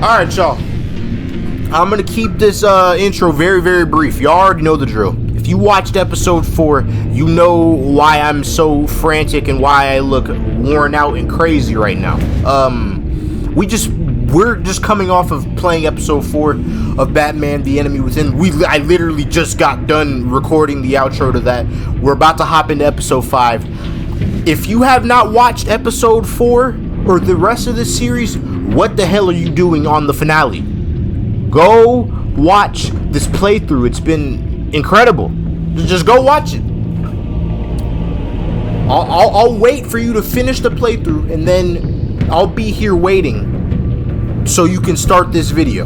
Alright, y'all. I'm gonna keep this intro very, very brief. Y'all already know the drill. If you watched episode 4, you know why I'm so frantic and why I look worn out and crazy right now. We're just coming off of playing episode 4 of Batman: The Enemy Within. I literally just got done recording the outro to that. We're about to hop into episode 5. If you have not watched episode 4 or the rest of this series, what the hell are you doing on the finale? Go watch this playthrough. It's been incredible. Just go watch it. I'll wait for you to finish the playthrough, and then I'll be here waiting so you can start this video.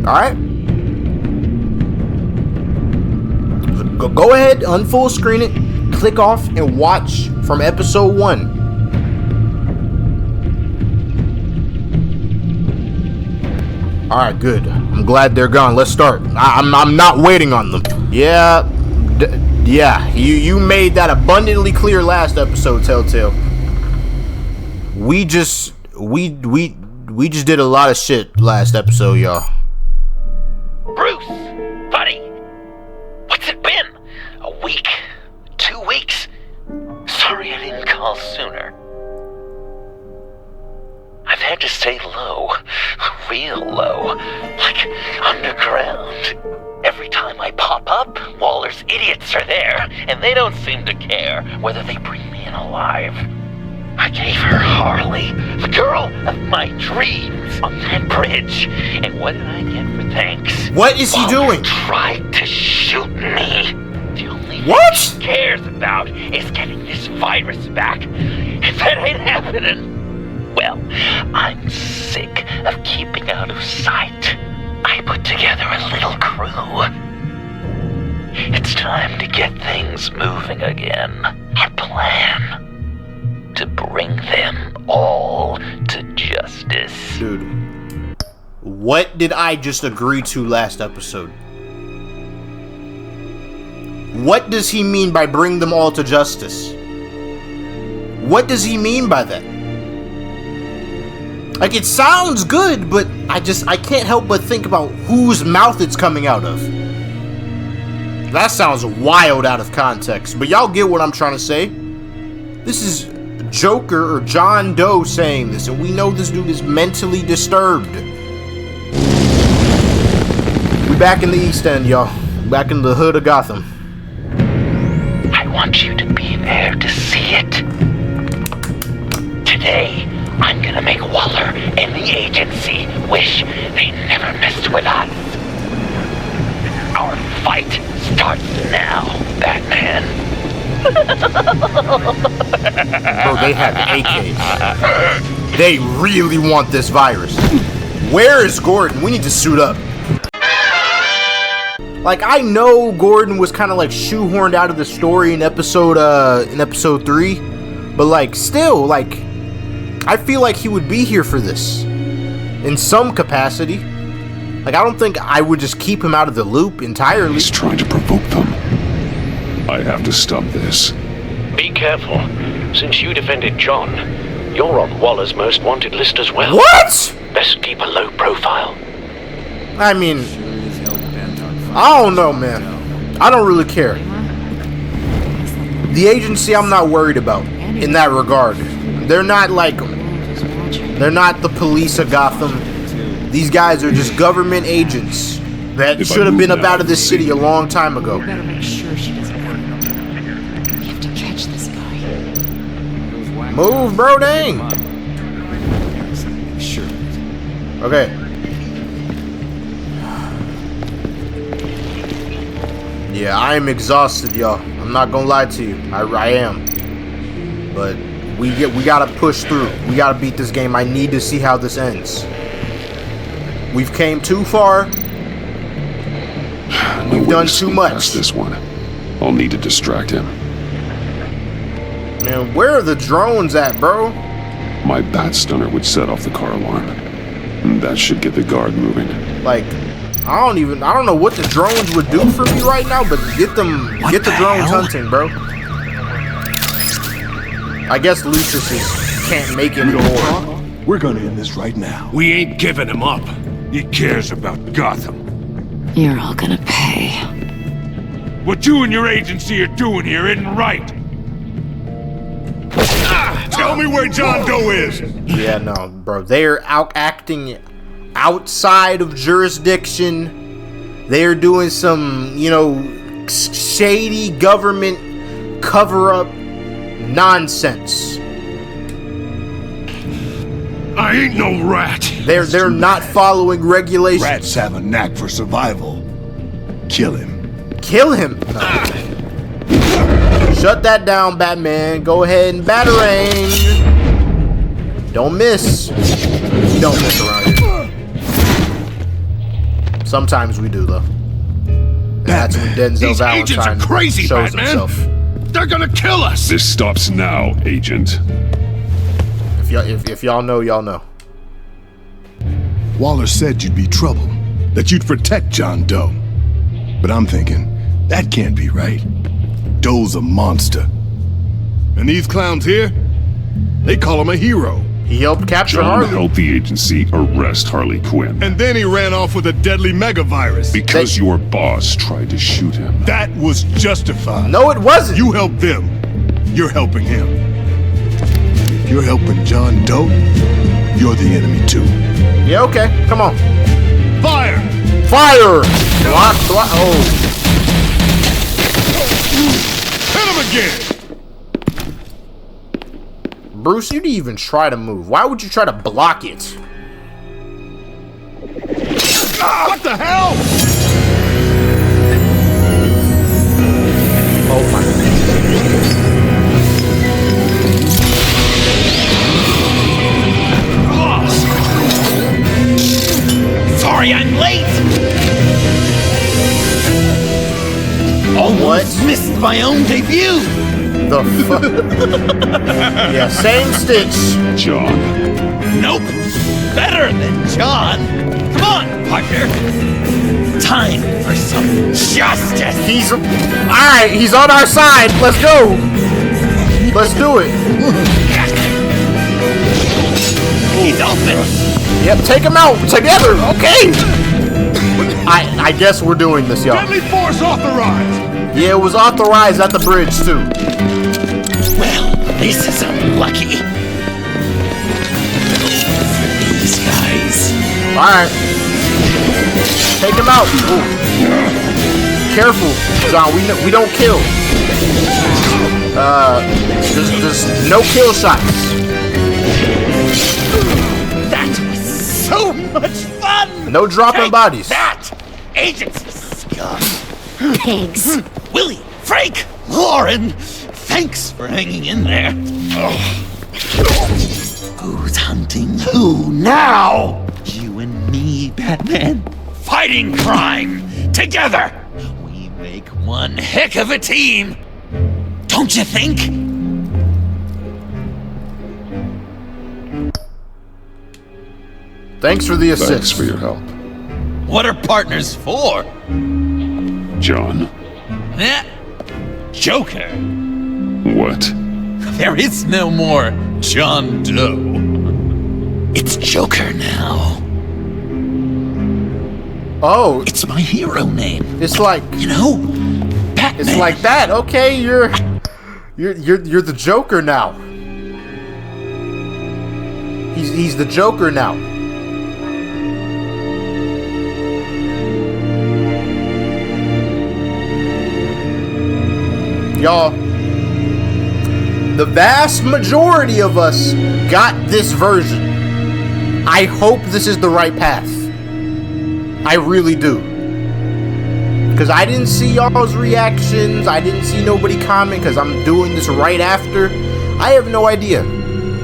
Alright? Go ahead, unfull screen it, click off, and watch from episode 1. Alright, good. I'm glad they're gone. Let's start. I'm not waiting on them. Yeah. Yeah. You made that abundantly clear last episode, Telltale. We just did a lot of shit last episode, y'all. Bruce, buddy, what's it been? A week? 2 weeks? Sorry I didn't call sooner. I've had to stay low, real low, like underground. Every time I pop up, Waller's idiots are there, and they don't seem to care whether they bring me in alive. I gave her Harley, the girl of my dreams, on that bridge, and what did I get for thanks? What is he doing? Tried to shoot me. The only what? thing he cares about is getting this virus back. If that ain't happening, well, I'm sick of keeping out of sight. I put together a little crew. It's time to get things moving again. Our plan: to bring them all to justice. Dude, what did I just agree to last episode? What does he mean by bring them all to justice? What does he mean by that? Like, it sounds good, but I can't help but think about whose mouth it's coming out of. That sounds wild out of context, but y'all get what I'm trying to say. This is Joker or John Doe saying this, and we know this dude is mentally disturbed. We back in the East End, y'all. Back in the hood of Gotham. I want you to be there to see it. Today, I'm gonna make Waller and the agency wish they never messed with us. Our fight starts now, Batman. Bro, they have AKs. They really want this virus. Where is Gordon? We need to suit up. Like, I know Gordon was kind of like shoehorned out of the story in episode 3, but like, still, like, I feel like he would be here for this in some capacity. Like, I don't think I would just keep him out of the loop entirely. He's trying to provoke them. I have to stop this. Be careful. Since you defended John, you're on Waller's most wanted list as well. What? Best keep a low profile. I mean, I don't know, man. I don't really care. The agency I'm not worried about in that regard. They're not the police of Gotham. These guys are just government agents that should have been up out of this city a long time ago. We better make sure she doesn't find them. We have to catch this guy. Move, bro, dang. Okay. Yeah, I am exhausted, y'all. I'm not gonna lie to you. I am. But we gotta push through. We gotta beat this game. I need to see how this ends. We've came too far. We've done too much. This one. I'll need to distract him. Man, where are the drones at, bro? My bat stunner would set off the car alarm. That should get the guard moving. Like, I don't know what the drones would do for me right now, but get the drones hunting, bro. I guess Lucius can't make it anymore. We're gonna end this right now. We ain't giving him up. He cares about Gotham. You're all gonna pay. What you and your agency are doing here isn't right. Tell me where John Doe is! Yeah, no, bro. They're acting outside of jurisdiction. They're doing some, shady government cover-up nonsense. I ain't no rat. They're not following regulations. Rats have a knack for survival. Kill him. Kill him. No. Shut that down, Batman. Go ahead and batarang. Don't miss. We don't miss around here. Sometimes we do, though. And that's when Denzel These agents are Valentine crazy, shows Batman. himself. They're gonna kill us. This stops now, Agent. If y'all know, y'all know. Waller said you'd be trouble, that you'd protect John Doe. But I'm thinking, that can't be right. Doe's a monster. And these clowns here, they call him a hero. He helped capture John Harley. helped the agency arrest Harley Quinn. And then he ran off with a deadly megavirus. Because your boss tried to shoot him. That was justified. No, it wasn't. You helped them. You're helping him. If you're helping John Doe, you're the enemy too. Yeah, okay. Come on. Fire! Fire! Block. Oh. Hit him again! Bruce, you didn't even try to move. Why would you try to block it? What the hell? Oh my Sorry I'm late! Almost missed my own debut! The fuck? Yeah, same Stitch. John. Nope! Better than John! Come on, partner! Time for some justice! He's alright, he's on our side. Let's go. Let's do it. He's open! Yep, take him out together. Okay. I guess we're doing this, y'all. Deadly force authorized! Yeah, it was authorized at the bridge too. Well, this is unlucky. These guys. Alright. Take him out. Ooh. Careful, John. We don't kill. There's no kill shots. That was so much fun! No dropping Take bodies. That! Agency scum! Pigs. Willie, Frank, Lauren, thanks for hanging in there. Who's hunting who now? You and me, Batman. Fighting crime together. We make one heck of a team. Don't you think? Thanks for the assist. Thanks for your help. What are partners for? John. Eh? Joker. What? There is no more John Doe. It's Joker now. Oh, It's my hero name. it's like Batman. it's like that. Okay, you're the Joker now. He's the Joker now. Y'all, the vast majority of us got this version. I hope this is the right path. I really do. Because I didn't see y'all's reactions. I didn't see nobody comment because I'm doing this right after. I have no idea.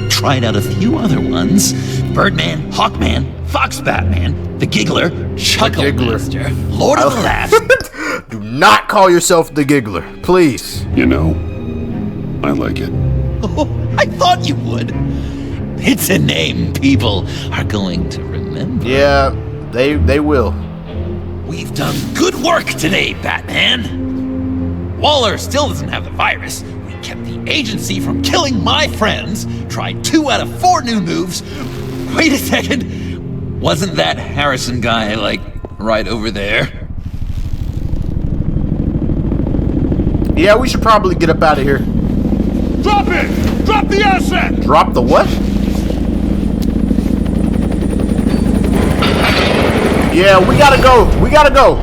Tried out a few other ones. Birdman, Hawkman, Fox Batman, the Giggler, Chuckle Giggler. Master, Lord of the Laughs. Do not call yourself the Giggler, please. You know, I like it. Oh, I thought you would. It's a name people are going to remember. Yeah, they will. We've done good work today, Batman. Waller still doesn't have the virus. We kept the agency from killing my friends, tried 2 out of 4 new moves. Wait a second. Wasn't that Harrison guy, like, right over there? Yeah, we should probably get up out of here. Drop it! Drop the asset! Drop the what? Yeah, we gotta go. We gotta go.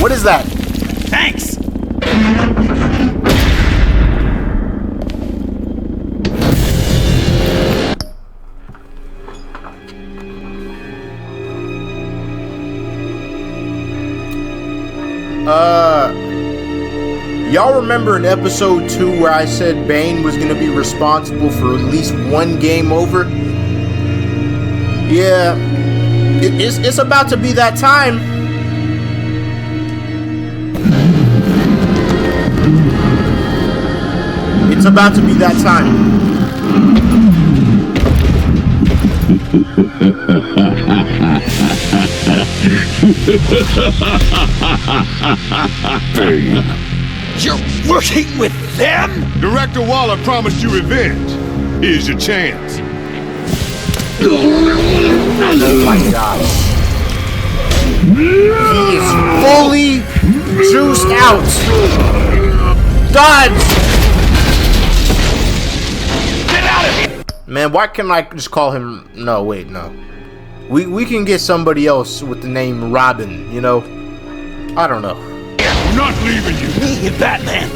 What is that? Thanks! Y'all remember in episode 2 where I said Bane was gonna be responsible for at least one game over? Yeah, it's about to be that time. It's about to be that time. Bane. You're working with them? Director Waller promised you revenge. Here's your chance. Oh my god. He is fully juiced out. Dodge! Get out of here! Man, why can't I just call him... No, wait, no. We can get somebody else with the name Robin, you know? I don't know. I'm not leaving you. Me and Batman,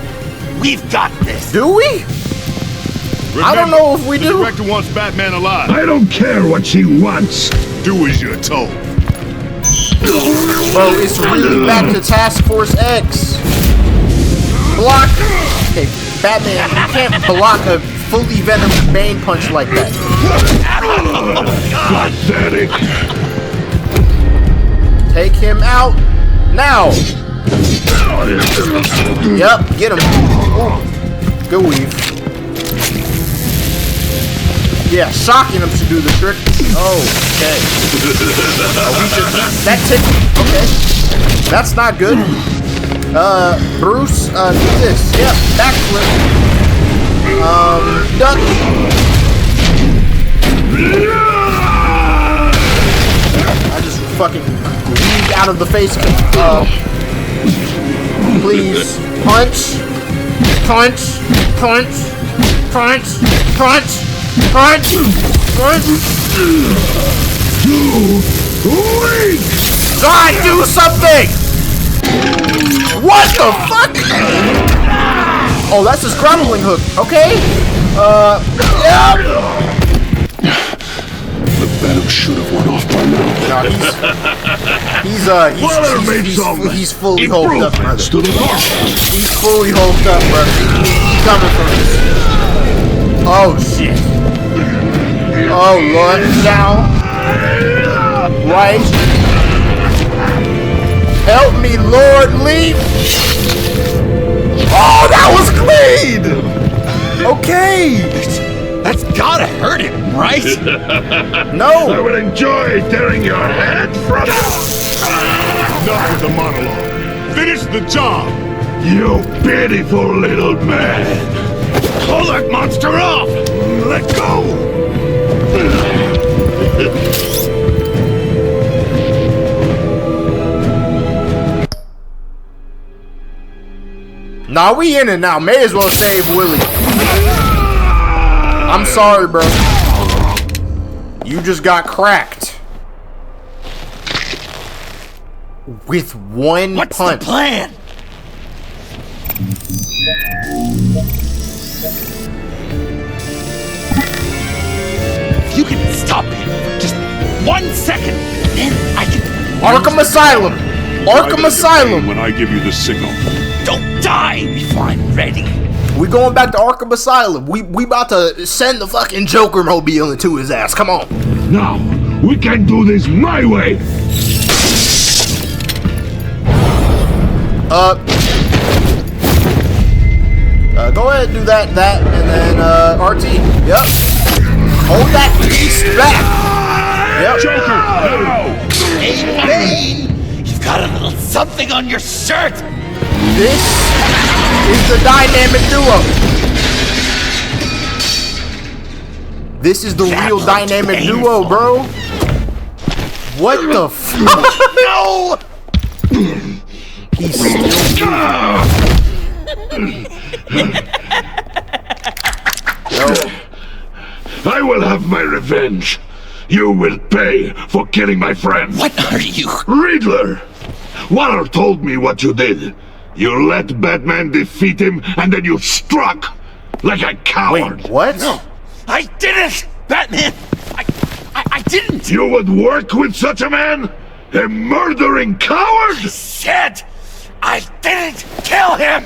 we've got this. Do we? I don't know if we the do. director wants Batman alive. I don't care what she wants. Do as you're told. Bro, it's really back to Task Force X. Block. Hey, Batman, you can't block a fully venomous Bane punch like that. Pathetic. Take him out now. Yep, get him. Ooh. Good weave. Yeah, shocking him should do the trick. Okay. That tick. Okay. That's not good. Bruce, do this. Yep, backflip. Duck. I just fucking weaved out of the face. Please. Punch. Punch. Punch. Punch. Punch. Punch. Punch. God, do something! What the fuck? Oh, that's his grappling hook. Okay. Yeah. The venom should have went off by now. No, he's fully hulked up, brother. To the north. He's fully hulked up, brother. He's coming for us. Oh shit. Oh Lord, down. Right. Help me, Lord, leave. Oh, that was clean. Okay. That's gotta hurt him, right? No. I would enjoy tearing your head from it. Enough with the monologue. Finish the job. You pitiful little man. Pull that monster off! Let go. Nah, we in it now. May as well save Willie. I'm sorry, bro. You just got cracked. With one What's punch. the plan? If you can stop him for just 1 second, then I can... Arkham Asylum. Arkham Asylum. When I give you the signal. Don't die before I'm ready. We going back to Arkham Asylum. We about to send the fucking Joker mobile into his ass. Come on. Now, we can do this my way. Go ahead and do that, and then RT. Yep. Hold that beast back. Yep. Joker, no! Hey, Bane! You've got a little something on your shirt! This is the dynamic duo. This is the That real looked dynamic painful. duo, bro. What the f? No! He's still no. I will have my revenge. You will pay for killing my friend. What are you? Riddler! Waller told me what you did. You let Batman defeat him, and then you struck like a coward. Wait, what? No, I didn't! Batman! I didn't! You would work with such a man? A murdering coward? Said I didn't kill him!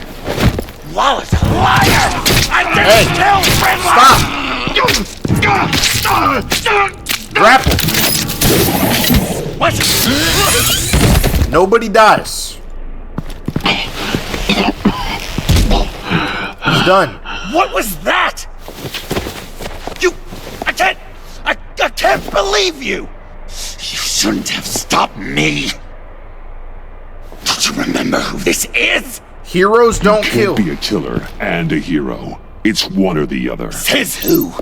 Waller's a liar! I didn't kill Riddler! Stop! Grapple. What? Nobody dies. He's done. What was that? I can't believe you! You shouldn't have stopped me! Don't you remember who this is? Heroes don't kill. Can't be a killer and a hero. It's one or the other. Says who?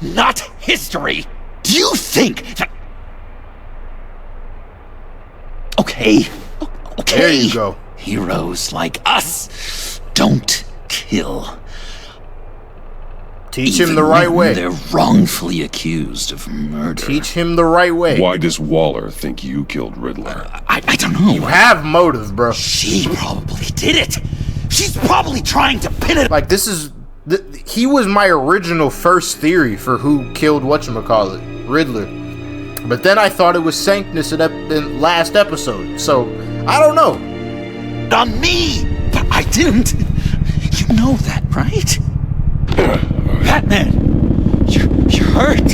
Not history! Do you think that... Okay. Okay. There you go. Heroes like us don't kill. Teach him Even the right when way. They're wrongfully accused of murder. Teach him the right way. Why does Waller think you killed Riddler? I don't know. You have motive, bro. She probably did it. She's probably trying to pin it. Like, this is... he was my original first theory for who killed whatchamacallit, Riddler. But then I thought it was Sanctus in last episode. So, I don't know. On me, but I didn't. You know that, right? Batman, you're hurt.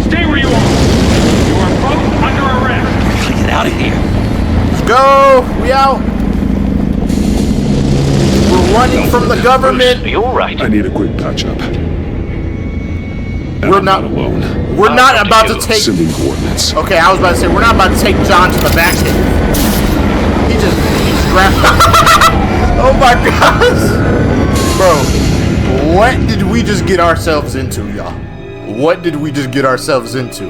Stay where you are. You are both under arrest. Gotta get out of here. Let's go! We out! We're running from the government. Bruce, are you alright? I need a quick patch-up. We're not alone. We're I'll not come to about you. to take... Sending coordinates. Okay, I was about to say, we're not about to take John to the back cave. He just grabbed... Oh my gosh! Bro, what did we just get ourselves into, y'all? What did we just get ourselves into?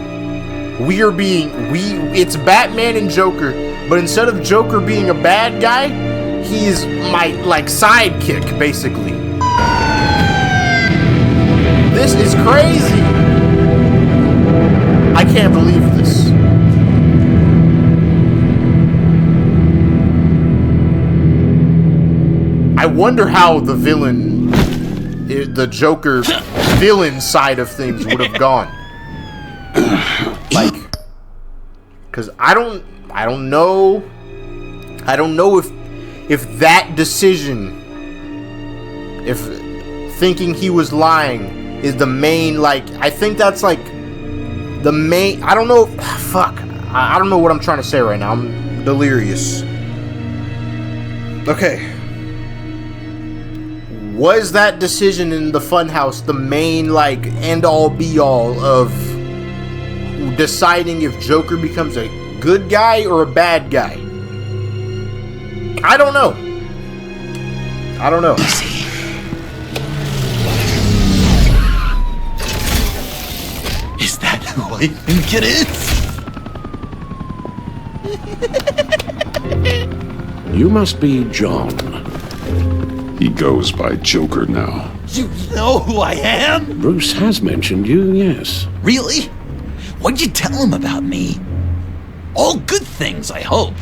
It's Batman and Joker, but instead of Joker being a bad guy, he's my, like, sidekick, basically. This is crazy! I can't believe this. I wonder how the the Joker villain side of things would have gone. Like, because I don't know if that decision, if thinking he was lying is the main, like, I think that's like the main, I don't know, fuck, I don't know what I'm trying to say right now. I'm delirious. Okay. Was that decision in the funhouse the main, like, end-all be-all of deciding if Joker becomes a good guy or a bad guy? I don't know. I don't know. Is that who I think it is? You must be John. He goes by Joker now. You know who I am? Bruce has mentioned you, yes. Really? What'd you tell him about me? All good things, I hope.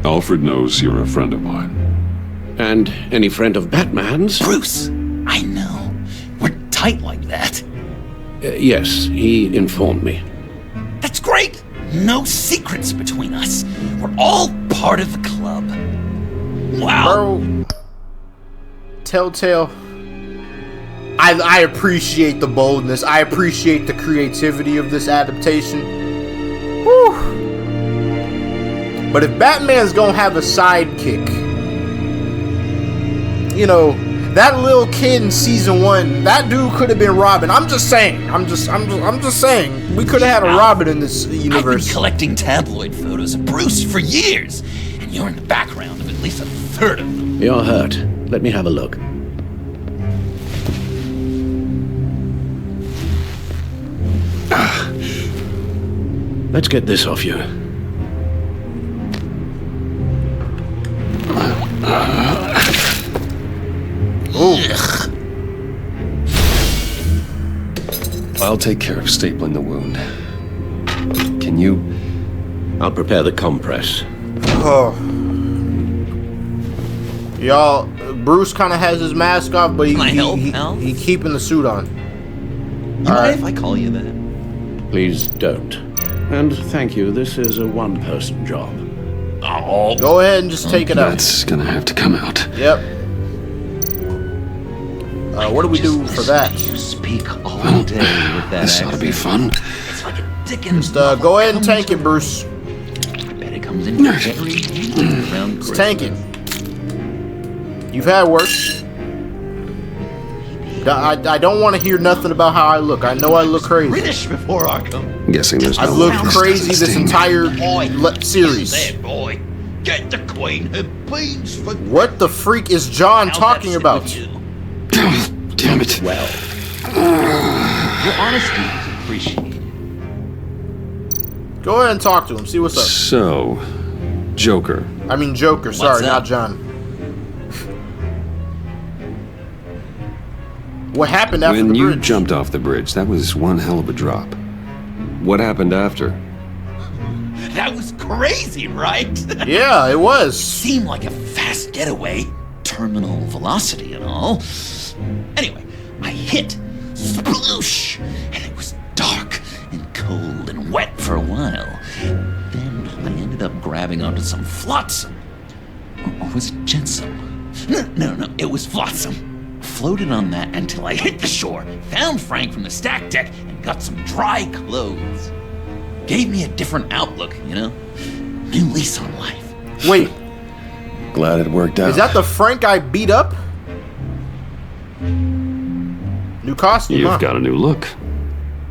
Alfred knows you're a friend of mine. And any friend of Batman's? Bruce, I know. We're tight like that. Yes, he informed me. That's great. No secrets between us. We're all part of the club. Wow. Bro, Telltale, I appreciate the boldness. I appreciate the creativity of this adaptation. Whew. But if Batman's gonna have a sidekick, you know, that little kid in season 1, that dude could have been Robin. I'm just saying. I'm just saying. We could have had a Robin in this universe. I've been collecting tabloid photos of Bruce for years, and you're in the background of at least a third of them. You're hurt. Let me have a look. Let's get this off you. I'll take care of stapling the wound. Can you? I'll prepare the compress. Oh. Y'all, Bruce kind of has his mask off, but he keeping the suit on. You mind if I call you that? Please don't. And thank you, this is a one-person job. Oh. Go ahead and just take it out. That's gonna have to come out. Yep. What do we do for that? You speak all day with that This ought to be fun. It's like a Dickens. Just go ahead and tank it, Bruce. I bet it comes in very around. Just tank it. You've had worse. I don't want to hear nothing about how I look. I know I look crazy. British before Arkham. I'm guessing there's no I've looked way this crazy doesn't this sting. entire series. There, boy. Get the Queen her beans for. What the freak is John talking about? Damn it. Well, Your honesty is appreciated. Go ahead and talk to him. See what's up. So, Joker. I mean Joker. Sorry, up? not John. What happened after When the you bridge? jumped off the bridge, that was one hell of a drop. What happened after? That was crazy, right? Yeah, it was. Seemed like a fast getaway. Terminal velocity and all. Anyway, I hit. Sploosh! And it was dark and cold and wet for a while. Then I ended up grabbing onto some flotsam. Or was it jetsam? No, it was flotsam. Floated on that until I hit the shore, found Frank from the stack deck, and got some dry clothes. Gave me a different outlook, you know? New lease on life. Wait, Glad it worked out. is that the Frank I beat up? New costume, You've huh? got a new look.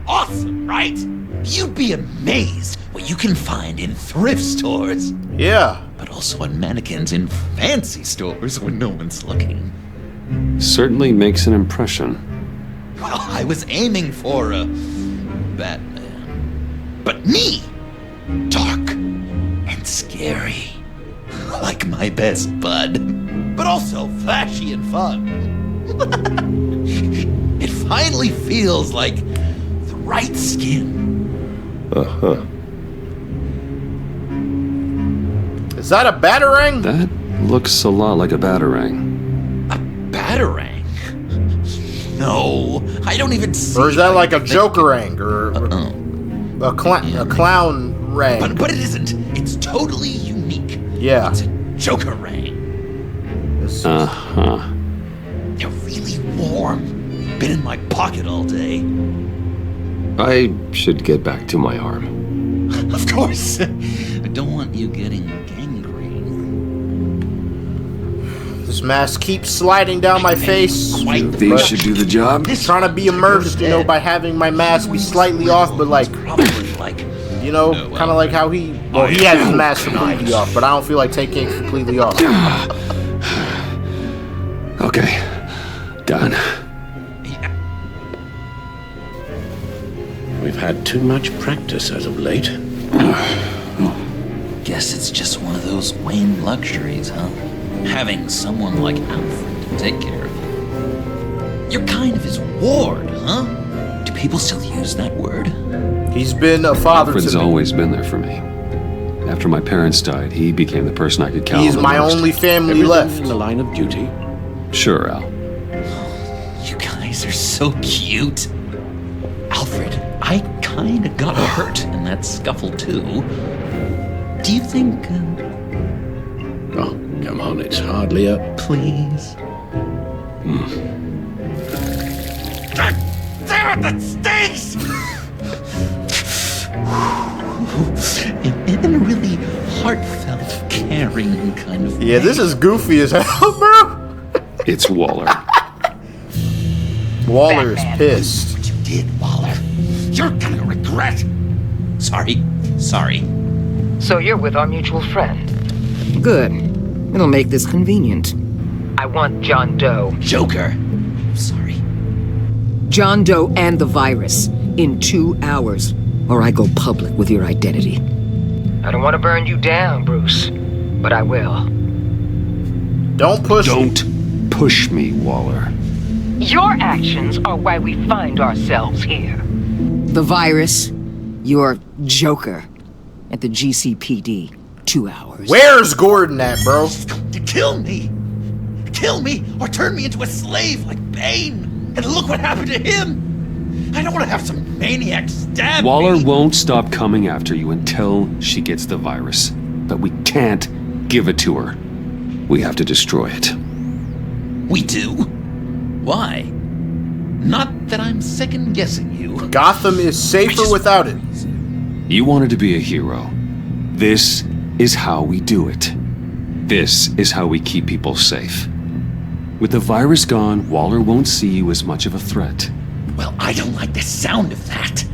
Awesome, right? You'd be amazed what you can find in thrift stores, Yeah. but also on mannequins in fancy stores when no one's looking. Certainly makes an impression. Well, I was aiming for a Batman. But me! Dark and scary. Like my best bud. But also flashy and fun. It finally feels like the right skin. Uh-huh. Is that a batarang? That looks a lot like a batarang. Batarang? No, I don't even see. Or is that how like you a think- Jokerang? Or a clown rang? But it isn't. It's totally unique. Yeah. It's a Jokerang. This- Uh-huh. They're really warm. Been in my pocket all day. I should get back to my arm. Of course. I don't want you getting gangrene. This mask keeps sliding down my face. These should do the job. Trying to be immersed, you know, by having my mask be slightly off, but like, Probably like you know, kind of like how he. Well, he has his mask completely off, but I don't feel like taking it completely off. Okay. Done. we've had too much practice as of late. Guess it's just one of those Wayne luxuries, huh? Having someone like Alfred to take care of you. You're kind of his ward, huh? Do people still use that word? He's been a father Alfred's to me. always been there for me. After my parents died, he became the person I could count on. He's the my most. only family Everything left. in the line of duty. Sure, Al. You guys are so cute. Alfred, I kinda got hurt in that scuffle too. Do you think, Oh, come on, it's hardly a... please? Damn it, that stinks! in a really heartfelt, caring kind of Yeah, way. this is goofy as hell, bro. It's Waller. Waller is pissed. What you did, Waller. You're gonna regret. Sorry. So you're with our mutual friend. Good. It'll make this convenient. I want John Doe. Joker. Sorry. John Doe and the virus. In 2 hours. or I go public with your identity. I don't want to burn you down, Bruce, but I will. Don't push me. Don't push me, Waller. Your actions are why we find ourselves here. The virus, your Joker, at the GCPD, 2 hours. Where's Gordon at, bro? To kill me! Kill me or turn me into a slave like Bane! And look what happened to him! I don't want to have some maniac stab Waller me! won't stop coming after you until she gets the virus. But we can't give it to her. We have to destroy it. We do? Why? Not that I'm second-guessing you. Gotham is safer without it. You wanted to be a hero. This is how we do it. This is how we keep people safe. With the virus gone, Waller won't see you as much of a threat. Well, I don't like the sound of that.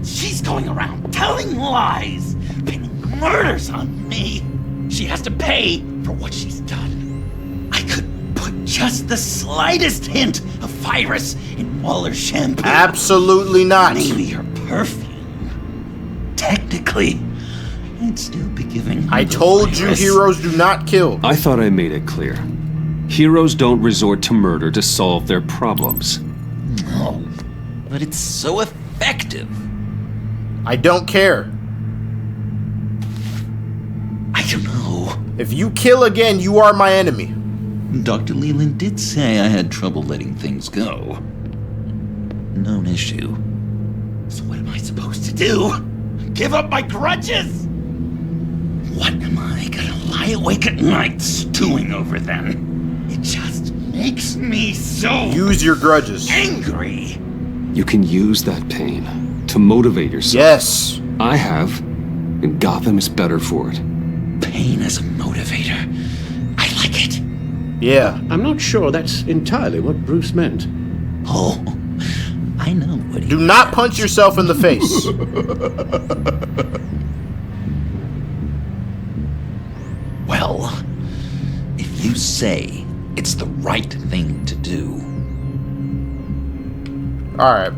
She's going around telling lies, pinning murders on me. She has to pay for what she's done. I could put just the slightest hint of virus in Waller's shampoo. Absolutely not. Maybe her perfume. Technically, I'd still be giving her I the told you virus. heroes do not kill. I thought I made it clear. Heroes don't resort to murder to solve their problems. No, but it's so effective. I don't care. I don't know. If you kill again, you are my enemy. Dr. Leland did say I had trouble letting things go. Known issue. So what am I supposed to do? Give up my grudges? What am I gonna lie awake at night stewing over then? It just makes me so Use your grudges. angry. You can use that pain to motivate yourself. Yes. I have, and Gotham is better for it. Pain as a motivator. I like it. Yeah. I'm not sure that's entirely what Bruce meant. Oh, I know what he Do not punch yourself in the face. Well, if you say it's the right thing to do. All right.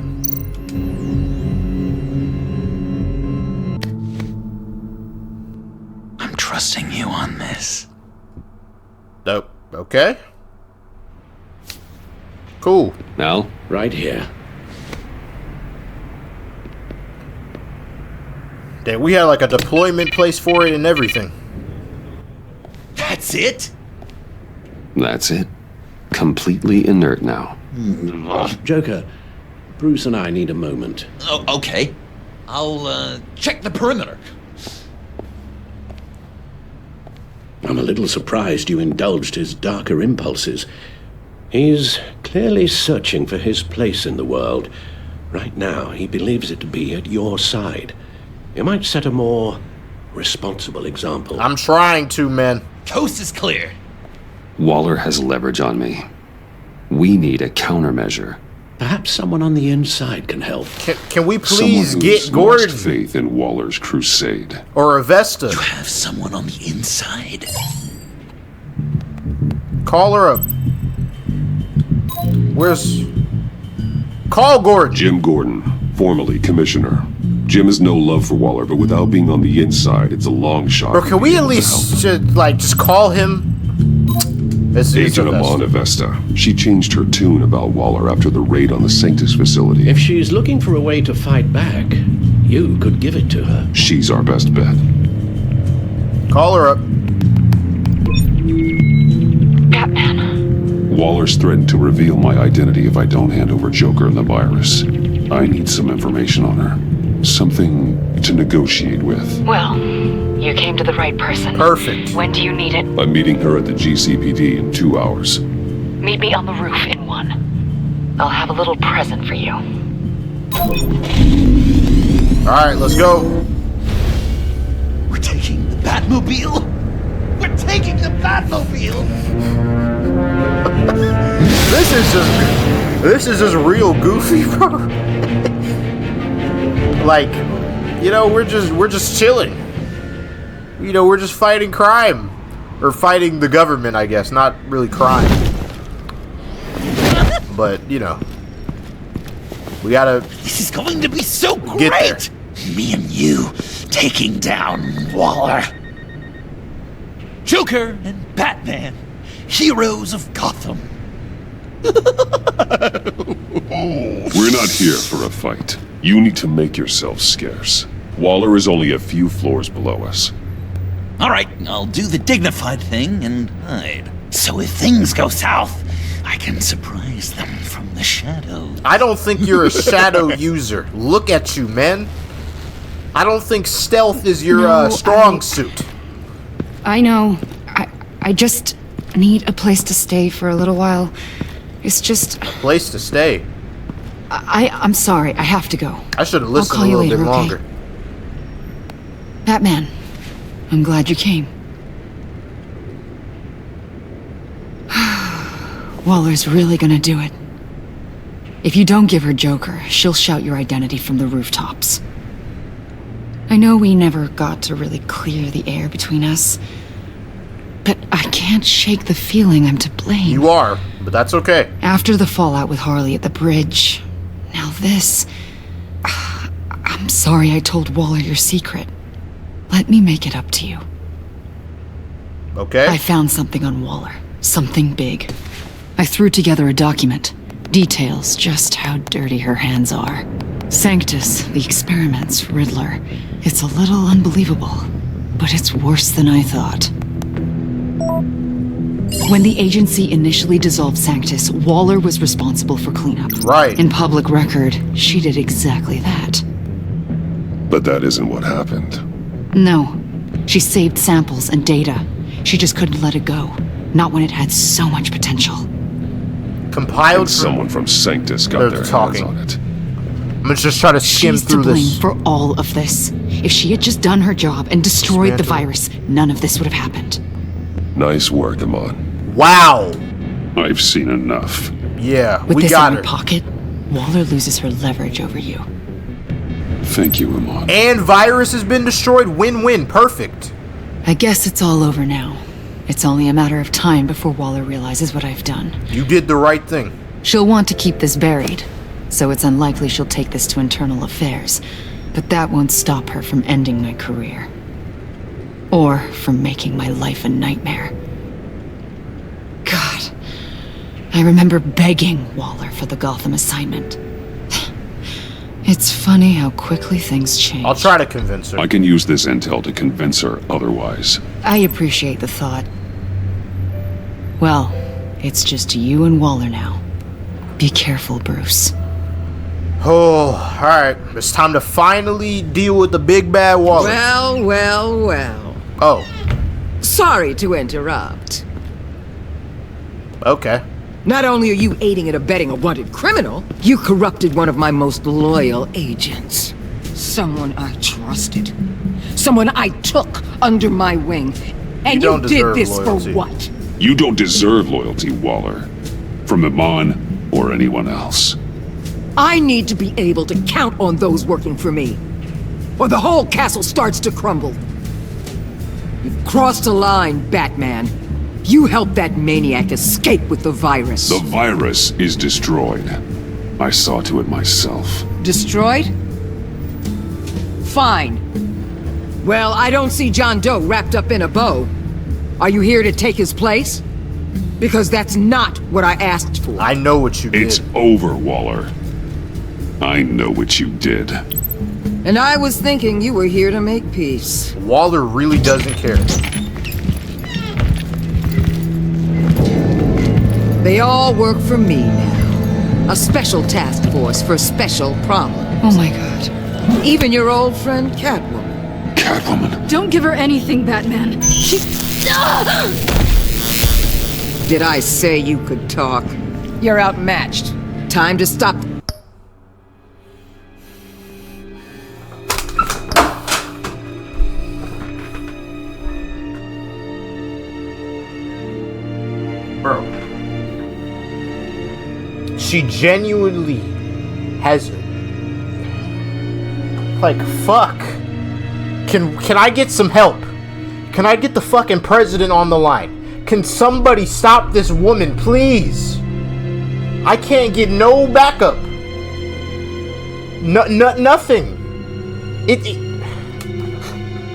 I'm trusting you on this. Nope. Okay. Cool. Now, Right here. Damn, we had like a deployment place for it and everything. That's it? that's it. Completely inert now. Joker, Bruce and I need a moment. Oh, okay. I'll check the perimeter. I'm a little surprised you indulged his darker impulses. He's clearly searching for his place in the world. Right now, he believes it to be at your side. You might set a more responsible example. I'm trying to, man. Coast is clear. Waller has leverage on me. We need a countermeasure. Perhaps someone on the inside can help. Can we please Someone who's get lost Gordon faith in Waller's crusade. or Avesta? You have someone on the inside. Call her up. Where's... Call Gordon. Jim Gordon, formerly commissioner. Jim has no love for Waller, but without being on the inside, it's a long shot. Bro, can we at least just call him? It's Agent Amon Avesta. She changed her tune about Waller after the raid on the Sanctus facility. If she's looking for a way to fight back, you could give it to her. She's our best bet. Call her up. Batman. Waller's threatened to reveal my identity if I don't hand over Joker and the virus. I need some information on her. Something to negotiate with. Well, you came to the right person. Perfect. When do you need it? I'm meeting her at the GCPD in 2 hours. Meet me on the roof in 1. I'll have a little present for you. Alright, let's go. We're taking the Batmobile? We're taking the Batmobile! This is just real goofy, bro. Like, you know, we're just chilling. You know, we're just fighting crime. Or fighting the government, I guess. Not really crime. But, you know. We gotta... This is going to be so Get there. great! Me and you taking down Waller. Joker and Batman, heroes of Gotham. We're not here for a fight. You need to make yourself scarce. Waller is only a few floors below us. All right, I'll do the dignified thing and hide. So if things go south, I can surprise them from the shadows. I don't think you're a shadow user. Look at you, man. I don't think stealth is your strong suit. I know. I just need a place to stay for a little while. It's just... A place to stay? I'm sorry. I have to go. I should have listened I'll call a little you later, bit longer. Okay? Batman, I'm glad you came. Waller's really gonna do it. If you don't give her Joker, she'll shout your identity from the rooftops. I know we never got to really clear the air between us, but I can't shake the feeling I'm to blame. You are, but that's okay. After the fallout with Harley at the bridge, now this... I'm sorry I told Waller your secret. Let me make it up to you. Okay. I found something on Waller. Something big. I threw together a document. Details just how dirty her hands are. Sanctus, the experiments, Riddler. It's a little unbelievable, but it's worse than I thought. When the agency initially dissolved Sanctus, Waller was responsible for cleanup. Right. In public record, she did exactly that. But that isn't what happened. No. She saved samples and data. She just couldn't let it go. Not when it had so much potential. Compiled and someone from Sanctus got their hands on it. I'm gonna just try to skim through this. She's to blame for all of this. If she had just done her job and destroyed the virus, none of this would have happened. Nice work, Amon. Wow. I've seen enough. Yeah, With we this got in her. her pocket, Waller loses her leverage over you. Thank you, Amon. And virus has been destroyed. Win-win. Perfect. I guess it's all over now. It's only a matter of time before Waller realizes what I've done. You did the right thing. She'll want to keep this buried, so it's unlikely she'll take this to internal affairs. But that won't stop her from ending my career. Or from making my life a nightmare. God, I remember begging Waller for the Gotham assignment. It's funny how quickly things change. I'll try to convince her. I can use this intel to convince her otherwise. I appreciate the thought. Well, it's just you and Waller now. Be careful, Bruce. Oh, alright. It's time to finally deal with the big bad Waller. Well, well, well. Oh. Sorry to interrupt. Okay. Not only are you aiding and abetting a wanted criminal, you corrupted one of my most loyal agents. Someone I trusted. Someone I took under my wing. And you did this loyalty. for what? You don't deserve loyalty, Waller. From Amon or anyone else. I need to be able to count on those working for me, or the whole castle starts to crumble. You've crossed a line, Batman. You helped that maniac escape with the virus. The virus is destroyed. I saw to it myself. Destroyed? Fine. Well, I don't see John Doe wrapped up in a bow. Are you here to take his place? Because that's not what I asked for. I know what you did. It's over, Waller. I know what you did. And I was thinking you were here to make peace. Waller really doesn't care. They all work for me now. A special task force for special problems. Oh my god. Even your old friend Catwoman. Catwoman? Don't give her anything, Batman. Did I say you could talk? You're outmatched. Time to stop. Bro. She genuinely has... Like, fuck. Can I get some help? Can I get the fucking president on the line? Can somebody stop this woman, please? I can't get no backup. Nothing.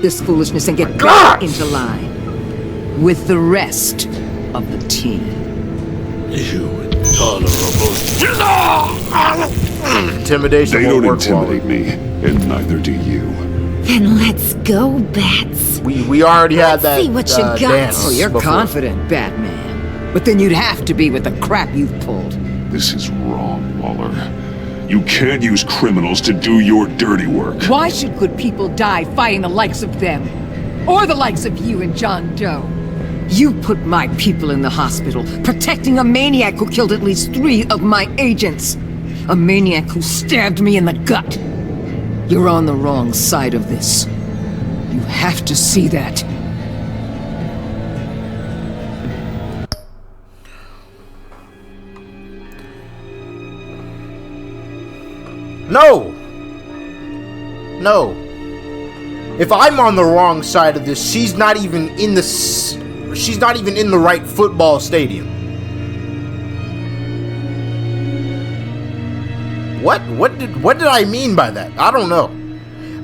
This foolishness and get back into line with the rest of the team. You intolerable. Intimidation They won't don't work, intimidate Waller. me, and neither do you. Then let's go, Bats. We already had that see what you got. dance Oh, you're before. confident, Batman. But then you'd have to be with the crap you've pulled. This is wrong, Waller. You can't use criminals to do your dirty work. Why should good people die fighting the likes of them? Or the likes of you and John Doe? You put my people in the hospital, protecting a maniac who killed at least 3 of my agents. A maniac who stabbed me in the gut. You're on the wrong side of this. You have to see that. No! No. If I'm on the wrong side of this, she's not even in the right football stadium. What did I mean by that? I don't know.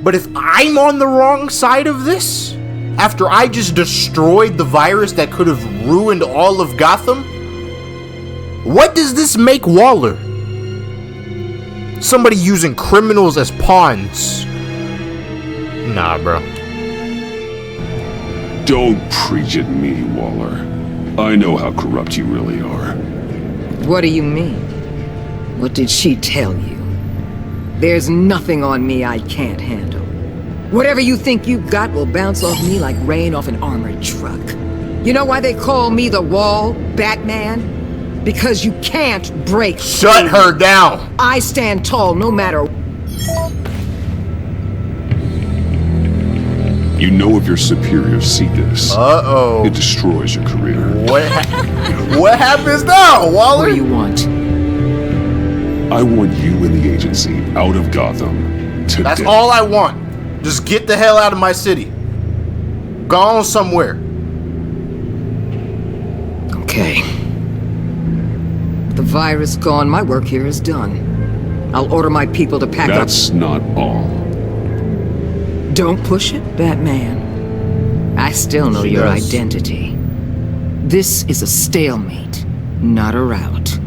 But if I'm on the wrong side of this, after I just destroyed the virus that could have ruined all of Gotham, what does this make Waller? Somebody using criminals as pawns. Nah, bro. Don't preach at me, Waller. I know how corrupt you really are. What do you mean? What did she tell you? There's nothing on me I can't handle. Whatever you think you got will bounce off me like rain off an armored truck. You know why they call me the Wall, Batman? Because you can't break. Shut her down! I stand tall no matter. You know if your superiors see this, uh-oh, it destroys your career. What happens now, Waller? What do you want? I want you and the agency out of Gotham today. That's all I want. Just get the hell out of my city. Gone somewhere. Okay. With the virus gone, my work here is done. I'll order my people to pack up. That's not all. Don't push it, Batman. I still know your identity. This is a stalemate, not a rout.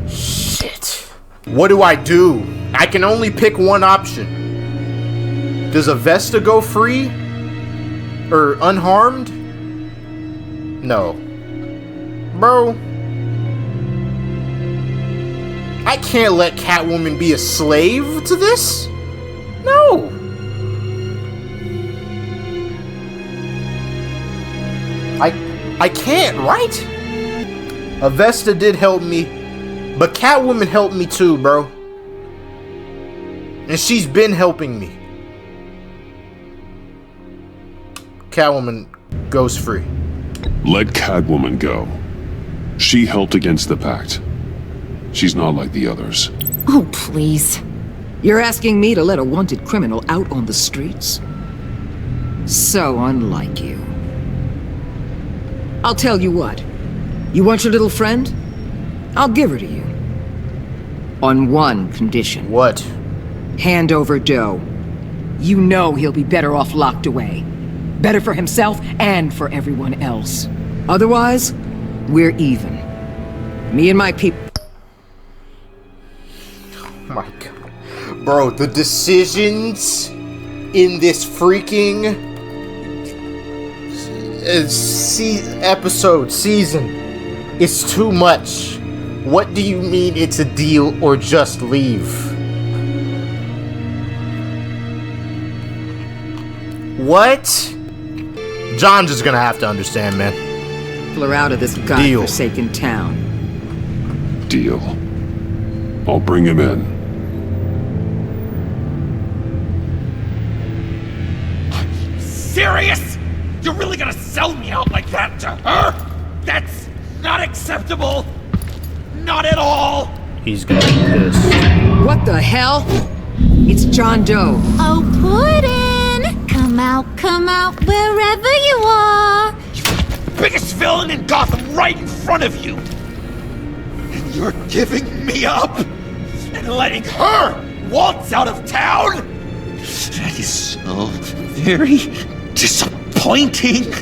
Shit. What do? I can only pick one option. Does Avesta go free? Or unharmed? No. Bro. I can't let Catwoman be a slave to this? No. I can't, right? Avesta did help me, but Catwoman helped me too, bro. And she's been helping me. Catwoman goes free. Let Catwoman go. She helped against the Pact. She's not like the others. Oh, please. You're asking me to let a wanted criminal out on the streets? So unlike you. I'll tell you what. You want your little friend? I'll give her to you. On one condition. What? Hand over Doe. You know he'll be better off locked away. Better for himself and for everyone else. Otherwise, we're even. Me and my people. Oh my god. Bro, the decisions in this freaking season is too much. What do you mean it's a deal or just leave? What? John's just gonna have to understand, man. People are out of this godforsaken town. Deal. I'll bring him in. Serious? You're really gonna sell me out like that to her? That's not acceptable. Not at all. He's gonna be pissed. What the hell? It's John Doe. Oh, Puddin'! Come out, wherever you are. Biggest villain in Gotham right in front of you. And you're giving me up? and letting her waltz out of town? That is so very disappointing.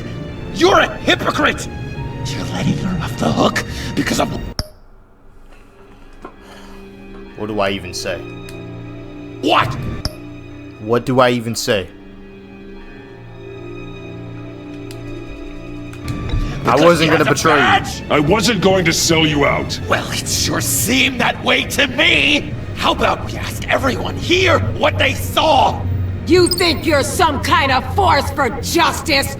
You're a hypocrite. You're letting her off the hook because of... What do I even say? What? What do I even say? I wasn't going to betray you. I wasn't going to sell you out. Well, it sure seemed that way to me. How about we ask everyone here what they saw? You think you're some kind of force for justice,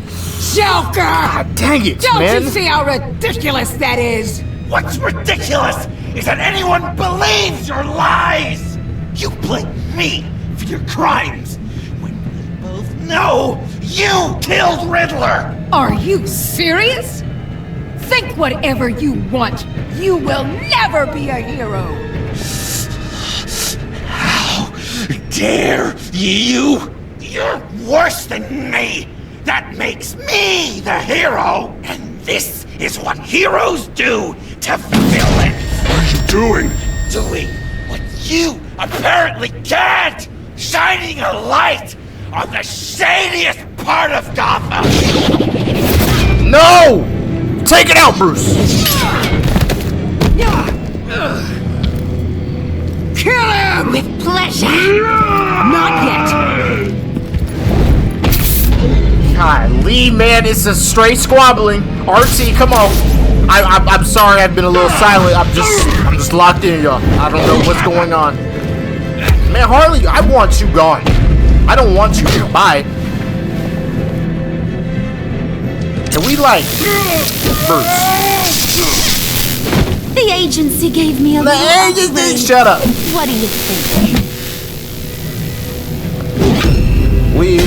Joker? God dang it, Don't man. you see how ridiculous that is? What's ridiculous is that anyone believes your lies. You blame me for your crimes when we both know you killed Riddler. Are you serious? Think whatever you want. You will never be a hero. How dare you? You're worse than me. That makes me the hero. And this is what heroes do to villains. What are you doing? Doing what you apparently can't. Shining a light on the shadiest part of Gotham. No! Take it out, Bruce. Kill him! With pleasure. Not yet. Golly, man, it's a straight squabbling. RT, come on. I'm sorry, I've been a little silent. I'm just locked in, y'all. I don't know what's going on. Man, Harley, I want you gone. I don't want you nearby. Can we, like, Bruce? The agency gave me a little upgrade. Shut up. What do you think? We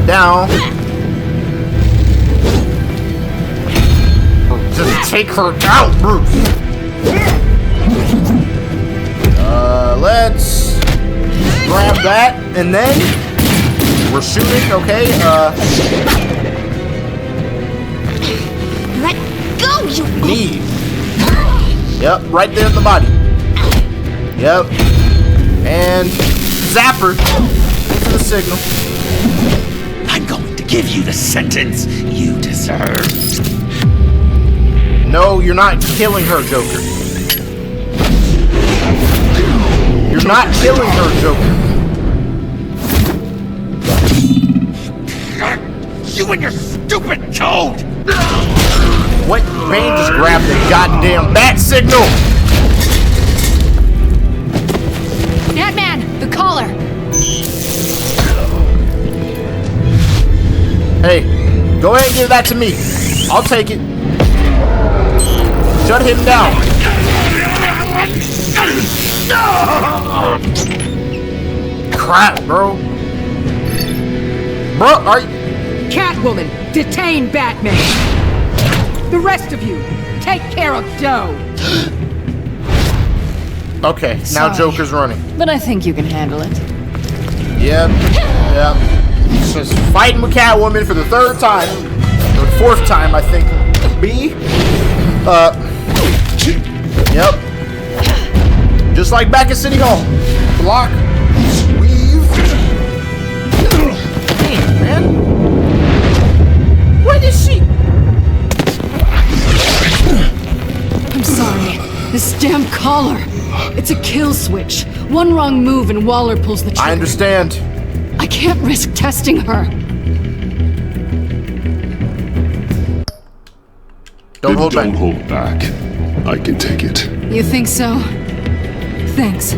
down. Just take her out, Bruce. Let's grab that, and then we're shooting, okay? Let go, you Knee. Yep, right there in the body. Yep. And zapper. Thanks for the signal. I'm going to give you the sentence you deserve. No, you're not killing her, Joker. You're not killing her, Joker. You and your stupid toad! What? Bane just grabbed the goddamn bat signal! Batman, the collar! Hey, go ahead and give that to me. I'll take it. Shut him down. Crap, bro. Bro, are you... Catwoman, detain Batman. The rest of you, take care of Doe. Okay, now Sorry. Joker's running. But I think you can handle it. Yep. Just fighting with Catwoman for the third time. Or the fourth time, I think. B? Yep. Just like back at City Hall. Block. Weave. Damn, man. What is she? I'm sorry. This damn collar. It's a kill switch. One wrong move and Waller pulls the trigger. I understand. I can't risk testing her. Don't hold back. Don't hold back. I can take it. You think so? Thanks.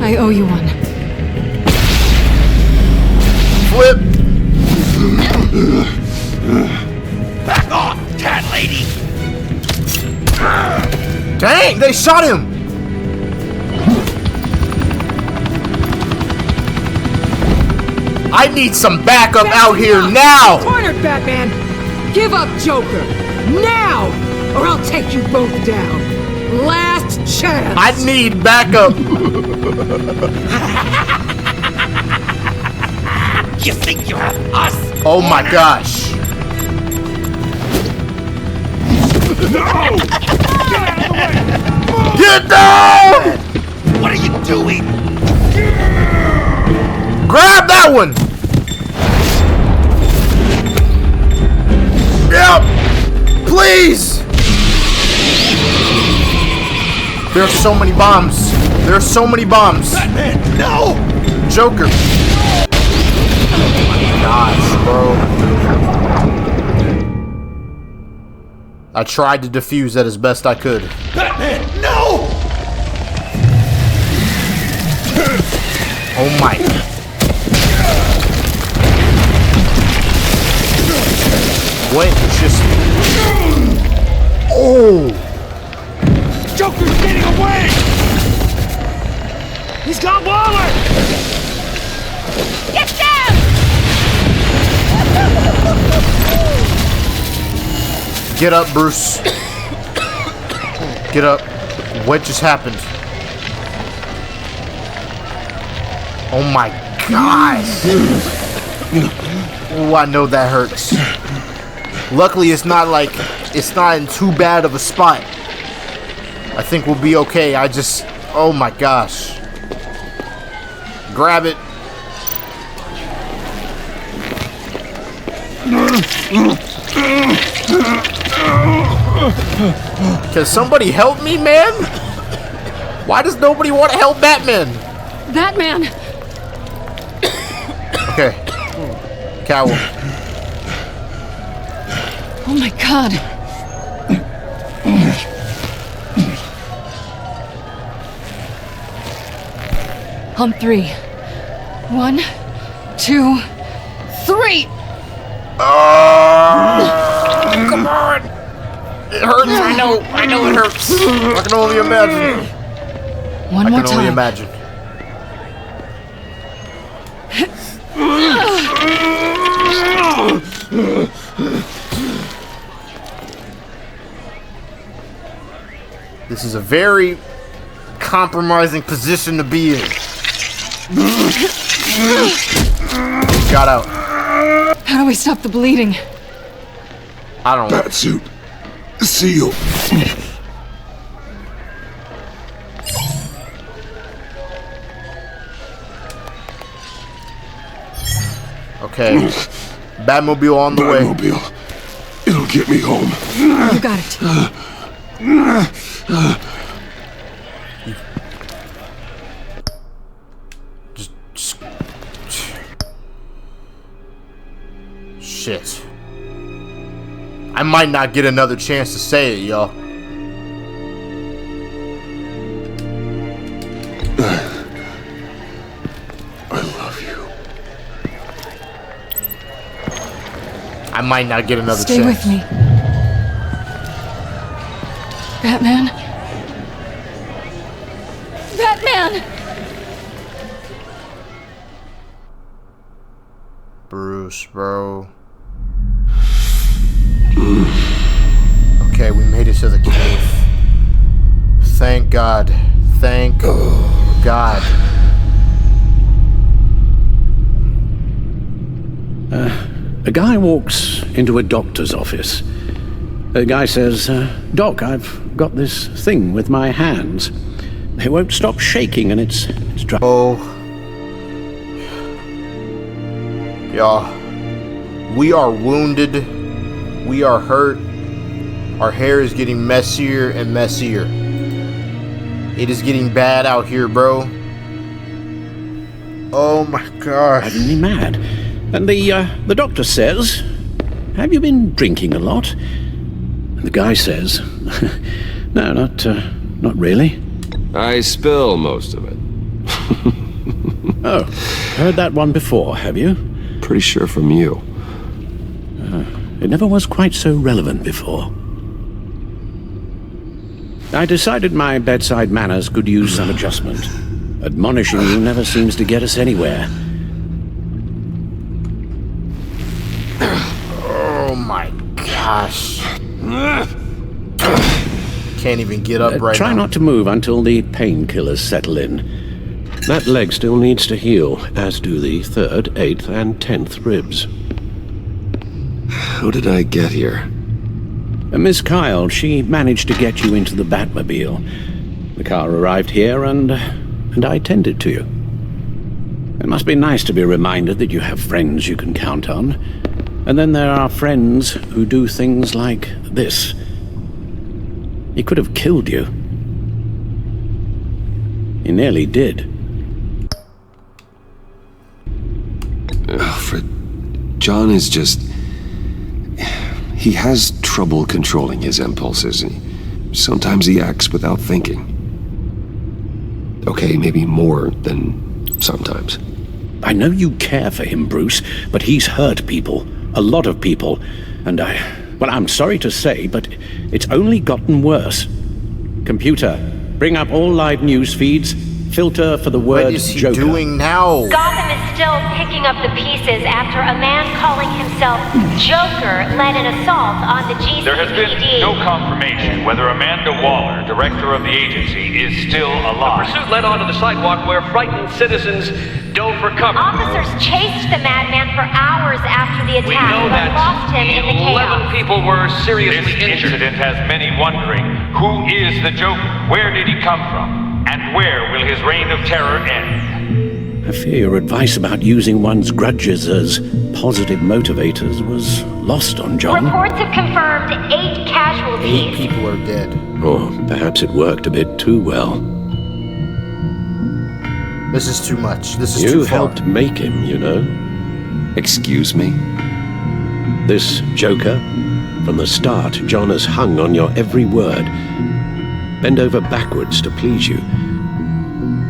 I owe you one. Flip. Back off, cat lady! Dang, they shot him. I need some backup out here now. Cornered, Batman. Give up Joker now, or I'll take you both down. Last chance. I need backup. You think you have us? Oh my gosh. No! Get down! doing? Grab that one! Yep! Please! There are so many bombs. There are so many bombs. Batman, no! Joker. Gosh, bro. I tried to defuse that as best I could. Batman, no! Oh my. What? It's just... Oh! Joker's getting away! He's got Waller! Get down! Get up, Bruce. Get up. What just happened? Oh my God. Oh, I know that hurts. Luckily, it's not in too bad of a spot. I think we'll be okay. Oh my gosh. Grab it. Can somebody help me, man? Why does nobody want to help Batman? Batman! Okay. Cowl. Oh my God. On 3. 1, 2, 3! Come on! It hurts, I know it hurts. I can only imagine. One more I can only time. imagine. This is a very compromising position to be in. Got out. How do we stop the bleeding? I don't know. Batsuit. Seal. Okay. Batmobile on the way. Batmobile. It'll get me home. You got it. Just... Shit. I might not get another chance to say it, y'all. I love you. I might not get another Stay chance. with me. Batman? Batman! Bruce, bro. Okay, we made it to the cave. Thank God. Thank God. A guy walks into a doctor's office. The guy says, Doc, I've got this thing with my hands. They won't stop shaking and it's dry. Oh. Y'all. We are wounded. We are hurt. Our hair is getting messier and messier. It is getting bad out here, bro. Oh my God. Driving me mad. And the doctor says, have you been drinking a lot? And the guy says, no, not really. I spill most of it. Oh, heard that one before, have you? Pretty sure from you. It never was quite so relevant before. I decided my bedside manners could use some adjustment. Admonishing you never seems to get us anywhere. Oh my gosh. Can't even get up right Try now. not to move until the painkillers settle in. That leg still needs to heal, as do the 3rd, 8th, and 10th ribs. How did I get here? Miss Kyle, she managed to get you into the Batmobile. The car arrived here, and and I tended to you. It must be nice to be reminded that you have friends you can count on. And then there are friends who do things like this. He could have killed you. He nearly did. Alfred, John is just... He has trouble controlling his impulses. Sometimes he acts without thinking. Okay, maybe more than sometimes. I know you care for him, Bruce, but he's hurt people. A lot of people. And well, I'm sorry to say, but it's only gotten worse. Computer, bring up all live news feeds. Filter for the word What is he Joker. doing now? Gotham is still picking up the pieces after a man calling himself Joker led an assault on the GCPD. There has been no confirmation whether Amanda Waller, director of the agency, is still alive. The pursuit led onto the sidewalk where frightened citizens dove for cover. Officers chased the madman for hours after the attack, We know but that lost him in the 11 chaos. people were seriously This injured. incident has many wondering, who is the Joker? Where did he come from? And where will his reign of terror end? I fear your advice about using one's grudges as positive motivators was lost on John. Reports have confirmed 8 casualties. 8 people are dead. Or perhaps it worked a bit too well. This is too much. This is You too far. helped make him, you know. Excuse me? This Joker, from the start, John has hung on your every word. Bend over backwards to please you.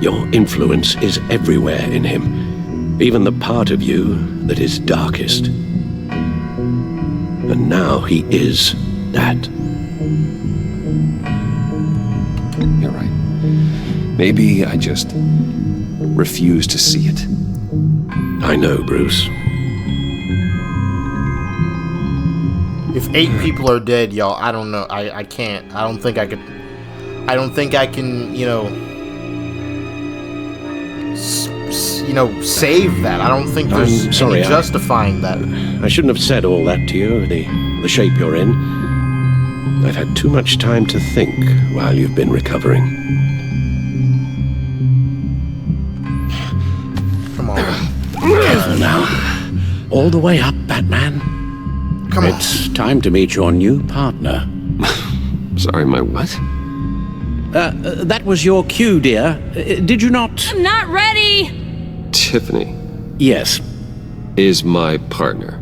Your influence is everywhere in him, even the part of you that is darkest. And now he is that. You're right. Maybe I just refuse to see it. I know, Bruce. If 8 people are dead, y'all, I don't know. I can't. I don't think I could. I don't think I can, save that. I don't think there's I'm sorry, any justifying that. I shouldn't have said all that to you, the shape you're in. I've had too much time to think while you've been recovering. Come on. Careful now. All the way up, Batman. Come on. It's time to meet your new partner. Sorry, my what? That was your cue, dear. Did you not? I'm not ready! Tiffany Yes. is my partner.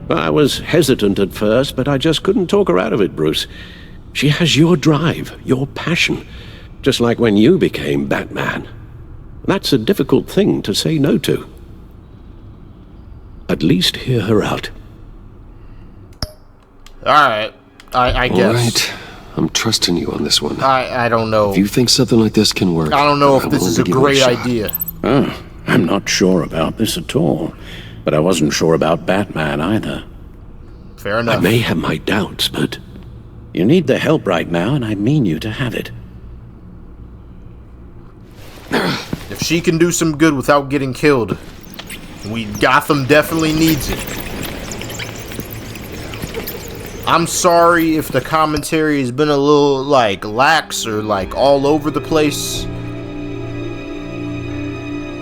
I was hesitant at first, but I just couldn't talk her out of it, Bruce. She has your drive, your passion, just like when you became Batman. That's a difficult thing to say no to. At least hear her out. Alright. I guess. All right. I'm trusting you on this one. I don't know. If you think something like this can work, I don't know if I'm this willing is to a give it great shot. idea. Oh, I'm not sure about this at all. But I wasn't sure about Batman either. Fair enough. I may have my doubts, but you need the help right now, and I mean you to have it. If she can do some good without getting killed, Gotham definitely needs it. I'm sorry if the commentary has been a little, lax or, all over the place.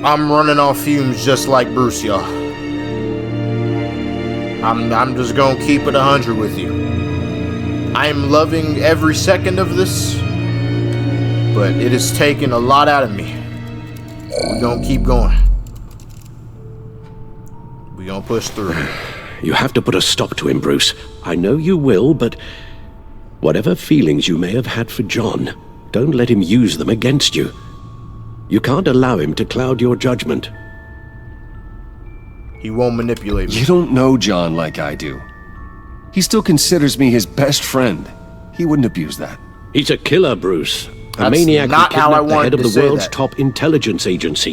I'm running off fumes just like Bruce, y'all. I'm just gonna keep it 100 with you. I'm loving every second of this, but it has taken a lot out of me. We're gonna keep going. We're gonna push through. You have to put a stop to him, Bruce. I know you will, but whatever feelings you may have had for John, don't let him use them against you. You can't allow him to cloud your judgment. He won't manipulate me. You don't know John like I do. He still considers me his best friend. He wouldn't abuse that. He's a killer, Bruce. A That's maniac who not how I kidnapped the wanted head of to the say world's that. top intelligence agency.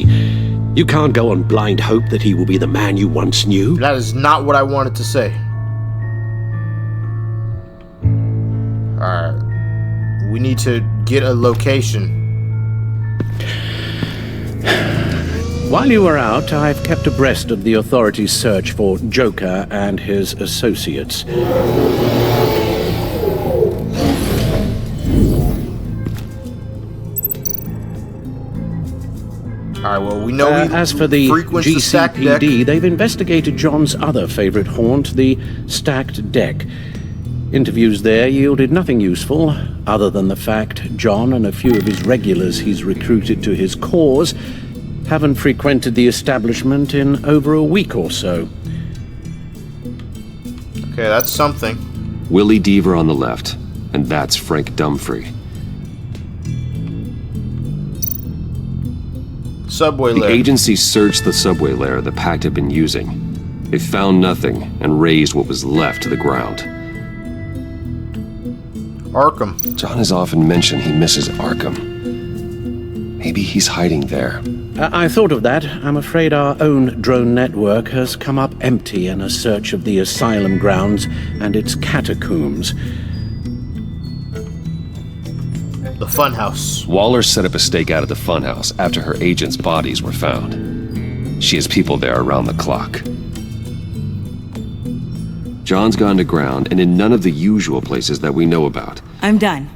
You can't go on blind hope that he will be the man you once knew. That is not what I wanted to say. Alright. We need to get a location. While you were out, I've kept abreast of the authorities' search for Joker and his associates. Alright, well, we know he As for the frequents the stacked deck. GCPD, they've investigated John's other favorite haunt, the stacked deck. Interviews there yielded nothing useful, other than the fact John and a few of his regulars he's recruited to his cause haven't frequented the establishment in over a week or so. Okay, that's something. Willie Deaver on the left, and that's Frank Dumfrey. Subway The lair. agency searched the subway lair the Pact had been using. They found nothing and razed what was left to the ground. Arkham. John has often mentioned he misses Arkham. Maybe he's hiding there. I thought of that. I'm afraid our own drone network has come up empty in a search of the asylum grounds and its catacombs. The funhouse. Waller set up a stakeout at the funhouse after her agents' bodies were found. She has people there around the clock. John's gone to ground and in none of the usual places that we know about. I'm done.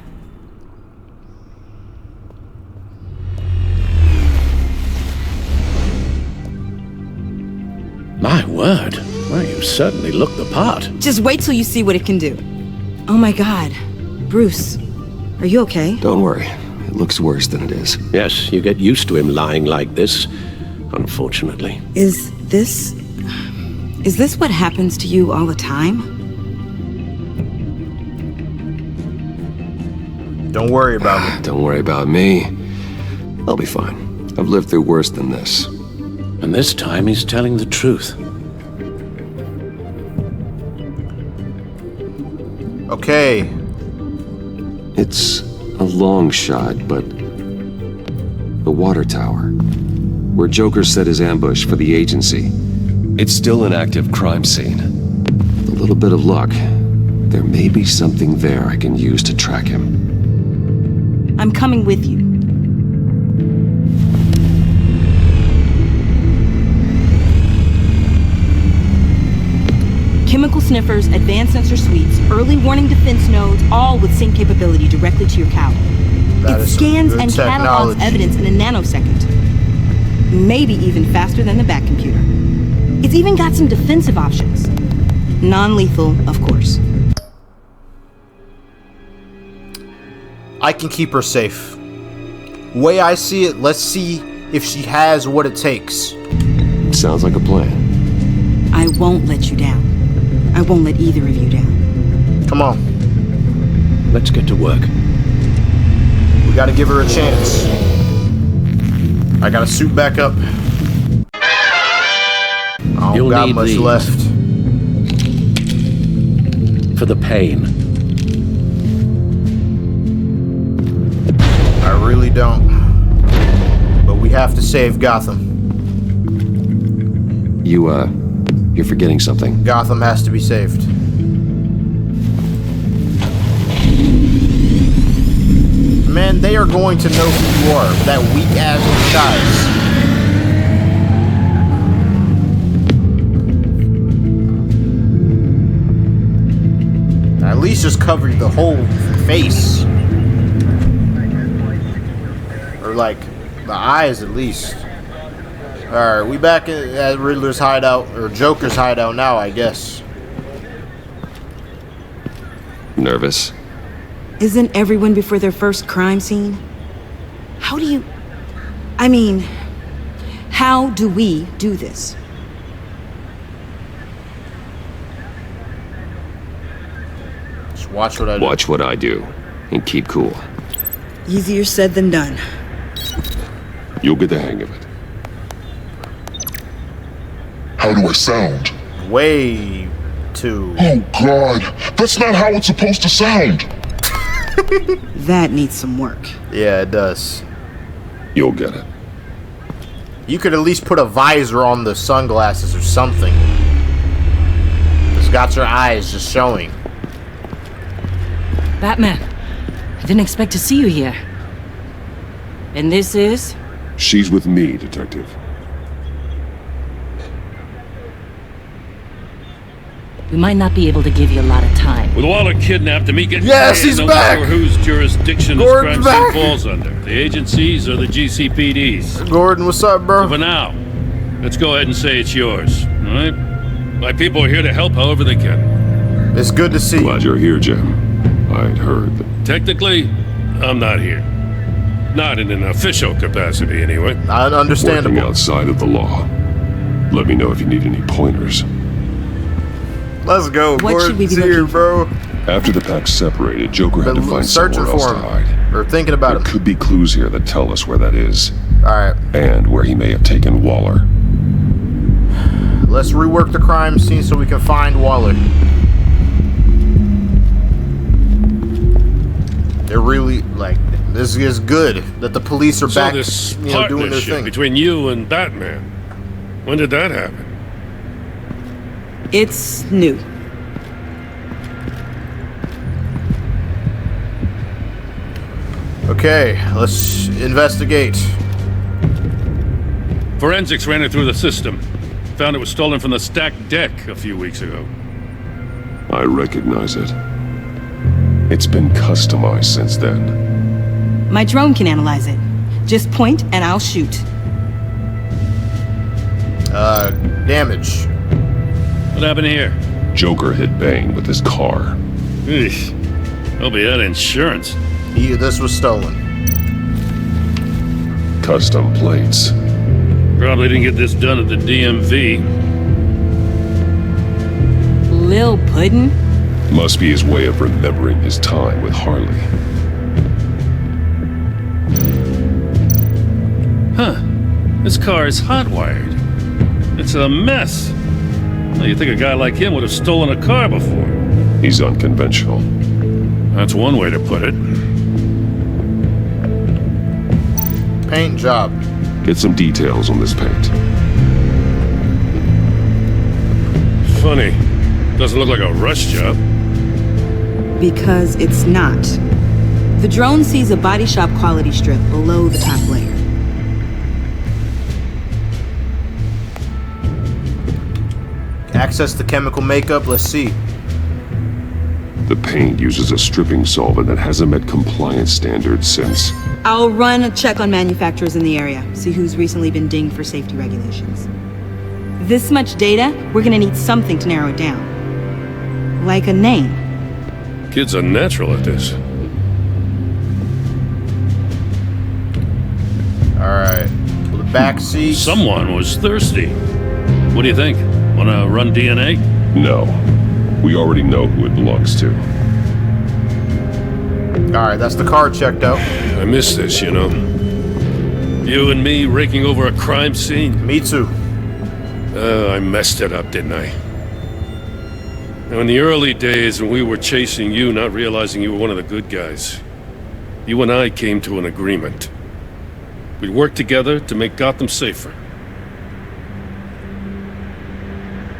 My word. Well, you certainly look the part. Just wait till you see what it can do. Oh my god. Bruce, are you okay? Don't worry. It looks worse than it is. Yes, you get used to him lying like this, unfortunately. Is this what happens to you all the time? Don't worry about me. Don't worry about me. I'll be fine. I've lived through worse than this. And this time he's telling the truth. Okay. It's a long shot, but the water tower, where Joker set his ambush for the agency, it's still an active crime scene. With a little bit of luck, there may be something there I can use to track him. I'm coming with you. Chemical sniffers, advanced sensor suites, early warning defense nodes, all with sync capability directly to your cow. It scans and catalogs evidence in a nanosecond. Maybe even faster than the Bat computer. It's even got some defensive options. Non-lethal, of course. I can keep her safe. Way I see it, let's see if she has what it takes. Sounds like a plan. I won't let you down. I won't let either of you down. Come on. Let's get to work. We gotta give her a chance. I gotta suit back up. I don't got much left. For the pain. I really don't. But we have to save Gotham. You're forgetting something. Gotham has to be saved. Man, they are going to know who you are. That weak-ass disguise. At least just cover the whole face. Or like, the eyes at least. Alright, we back at Riddler's hideout, or Joker's hideout now, I guess. Nervous? Isn't everyone before their first crime scene? How do you... I mean, how do we do this? Just watch what I do. Watch what I do, and keep cool. Easier said than done. You'll get the hang of it. How do I sound? Way too... Oh god, that's not how it's supposed to sound. That needs some work. Yeah, it does. You'll get it. You could at least put a visor on the sunglasses or something. It's got your eyes just showing. Batman, I didn't expect to see you here. And this is? She's with me, Detective. we might not be able to give you a lot of time. With Waller kidnapped and me getting Yes, paid, he's no back! matter whose jurisdiction this Gordon's crime back! scene falls under. The agencies or the GCPD's. Gordon, what's up, bro? So for now, let's go ahead and say it's yours, alright? My people are here to help however they can. It's good to see you. Glad you're here, Jim. I'd heard that... Technically, I'm not here. Not in an official capacity, anyway. Understandable. Working outside of the law. Let me know if you need any pointers. Let's go. What Gordon's should we be here, looking bro. After the pack separated, Joker had to find somewhere else to hide. Or thinking about there him. could be clues here that tell us where that is. Alright. And where he may have taken Waller. Let's rework the crime scene so we can find Waller. They're really, like, this is good that the police are back, this doing their partnership thing. between you and Batman. When did that happen? It's new. Okay, let's investigate. Forensics ran it through the system. Found it was stolen from the stacked deck a few weeks ago. I recognize it. It's been customized since then. My drone can analyze it. Just point and I'll shoot. Damage. What happened here? Joker hit Bane with his car. Eesh. Hope he had insurance. This was stolen. Custom plates. Probably didn't get this done at the DMV. Lil Puddin'? Must be his way of remembering his time with Harley. Huh. This car is hot-wired. It's a mess. Well, you'd think a guy like him would have stolen a car before. He's unconventional. That's one way to put it. Paint job. Get some details on this paint. Funny. Doesn't look like a rush job. Because it's not. The drone sees a body shop quality strip below the top layer. Access the chemical makeup, let's see. The paint uses a stripping solvent that hasn't met compliance standards since... I'll run a check on manufacturers in the area, see who's recently been dinged for safety regulations. This much data, we're gonna need something to narrow it down. Like a name. Kid's a natural at this. Alright. Well, the back seat. Someone was thirsty. What do you think? Wanna run DNA? No. We already know who it belongs to. Alright, that's the car checked out. I miss this, you know. You and me raking over a crime scene. Me too. I messed it up, didn't I? Now, in the early days when we were chasing you, not realizing you were one of the good guys, you and I came to an agreement. We'd work together to make Gotham safer.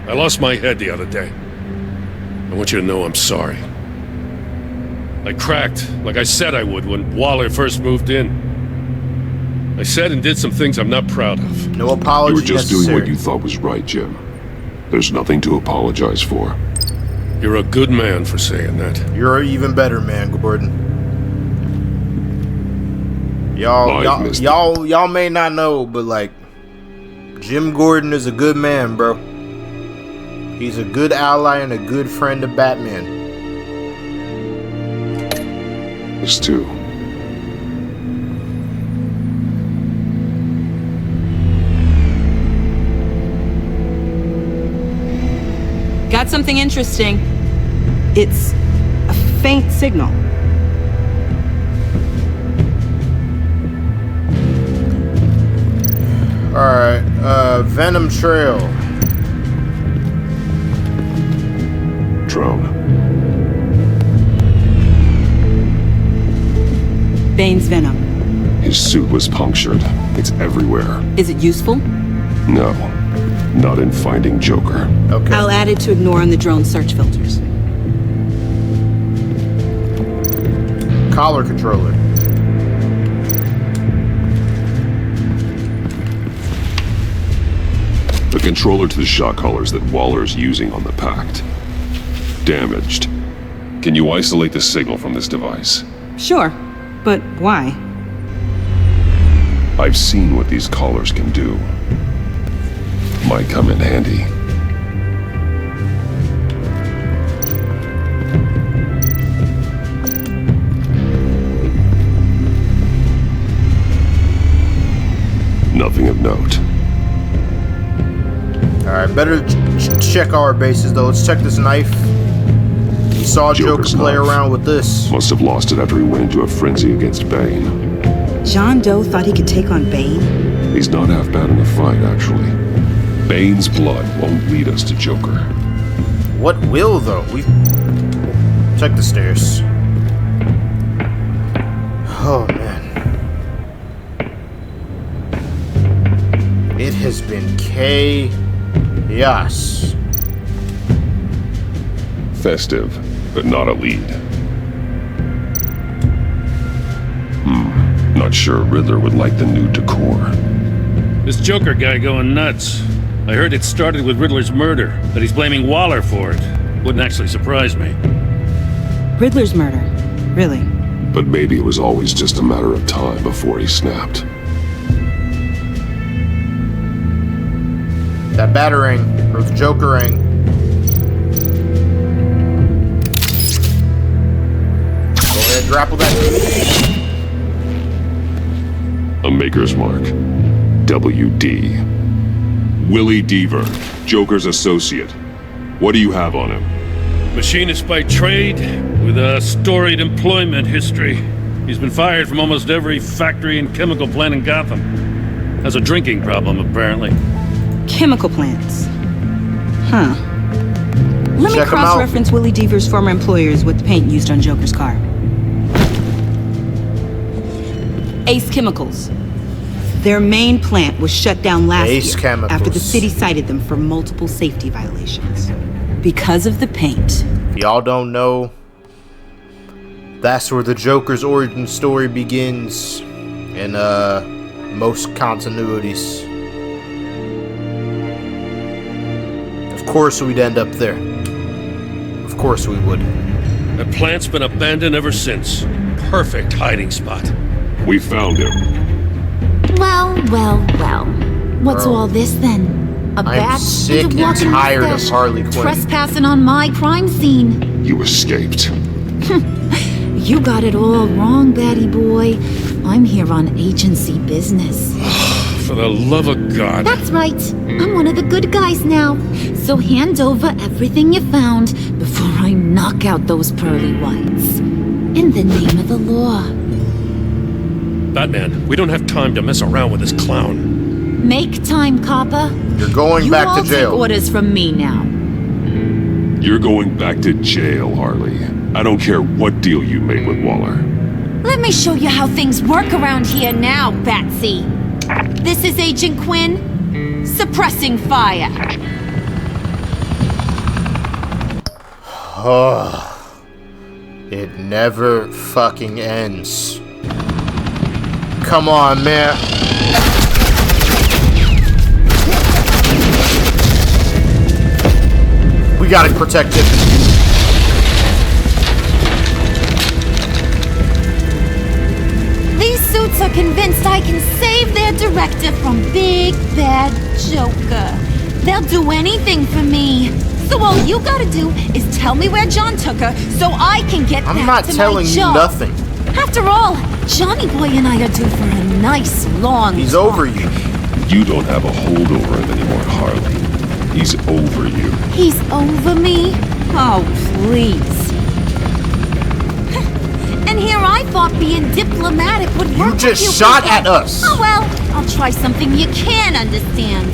I lost my head the other day. I want you to know I'm sorry. I cracked, like I said I would when Waller first moved in. I said and did some things I'm not proud of. No apology You were just necessary. doing what you thought was right, Jim. There's nothing to apologize for. You're a good man for saying that. You're an even better man, Gordon. Y'all may not know, but like, Jim Gordon is a good man, bro. He's a good ally and a good friend of Batman. This too. Got something interesting. It's a faint signal. Alright, Venom Trail. Drone. Bane's venom. His suit was punctured. It's everywhere. Is it useful? No. Not in finding Joker. Okay. I'll add it to ignore on the drone search filters. Collar controller. The controller to the shot collars that Waller's using on the Pact. damaged. Can you isolate the signal from this device? Sure, but why? I've seen what these collars can do. Might come in handy. Nothing of note. Alright, better check our bases though. Let's check this knife. We saw Joker play around with this. Must have lost it after he went into a frenzy against Bane. John Doe thought he could take on Bane? He's not half bad in a fight, actually. Bane's blood won't lead us to Joker. What will, though? We've... Check the stairs. Oh, man. It has been chaos. Festive, but not a lead. Not sure Riddler would like the new decor. This Joker guy going nuts. I heard it started with Riddler's murder, but he's blaming Waller for it. Wouldn't actually surprise me. Riddler's murder? Really? But maybe it was always just a matter of time before he snapped. That Batarang, or the Jokerang. Go ahead, grapple that. A Maker's Mark. WD. Willie Deaver, Joker's associate. What do you have on him? Machinist by trade, with a storied employment history. He's been fired from almost every factory and chemical plant in Gotham. Has a drinking problem, apparently. Chemical plants. Huh. Let me cross-reference Willie Deaver's former employers with the paint used on Joker's car. Ace Chemicals. Their main plant was shut down last year after the city cited them for multiple safety violations. Because of the paint. If y'all don't know, that's where the Joker's origin story begins in most continuities. Of course we'd end up there. Of course we would. The plant's been abandoned ever since. Perfect hiding spot. We found him. Well. What's all this then? A bat sick and tired of Harley Quinn. Trespassing on my crime scene. You escaped. You got it all wrong, Batty boy. I'm here on agency business. For the love of God. That's right. I'm one of the good guys now. So hand over everything you found before I knock out those pearly whites. In the name of the law. Batman, we don't have time to mess around with this clown. Make time, copper. You're going back to jail. You all take orders from me now. You're going back to jail, Harley. I don't care what deal you made with Waller. Let me show you how things work around here now, Batsy. This is Agent Quinn, suppressing fire. Oh, it never fucking ends. Come on, man. We gotta protect it. These suits are convinced I can save their director from Big Bad Joker. They'll do anything for me. So all you gotta do is tell me where John took her so I can get back to my job. I'm not telling you nothing. After all, Johnny Boy and I are due for a nice long He's talk. over you. You don't have a hold over him anymore, Harley. He's over you. He's over me? Oh, please. And here I thought being diplomatic would work. You just shot at us. Oh well, I'll try something you can understand.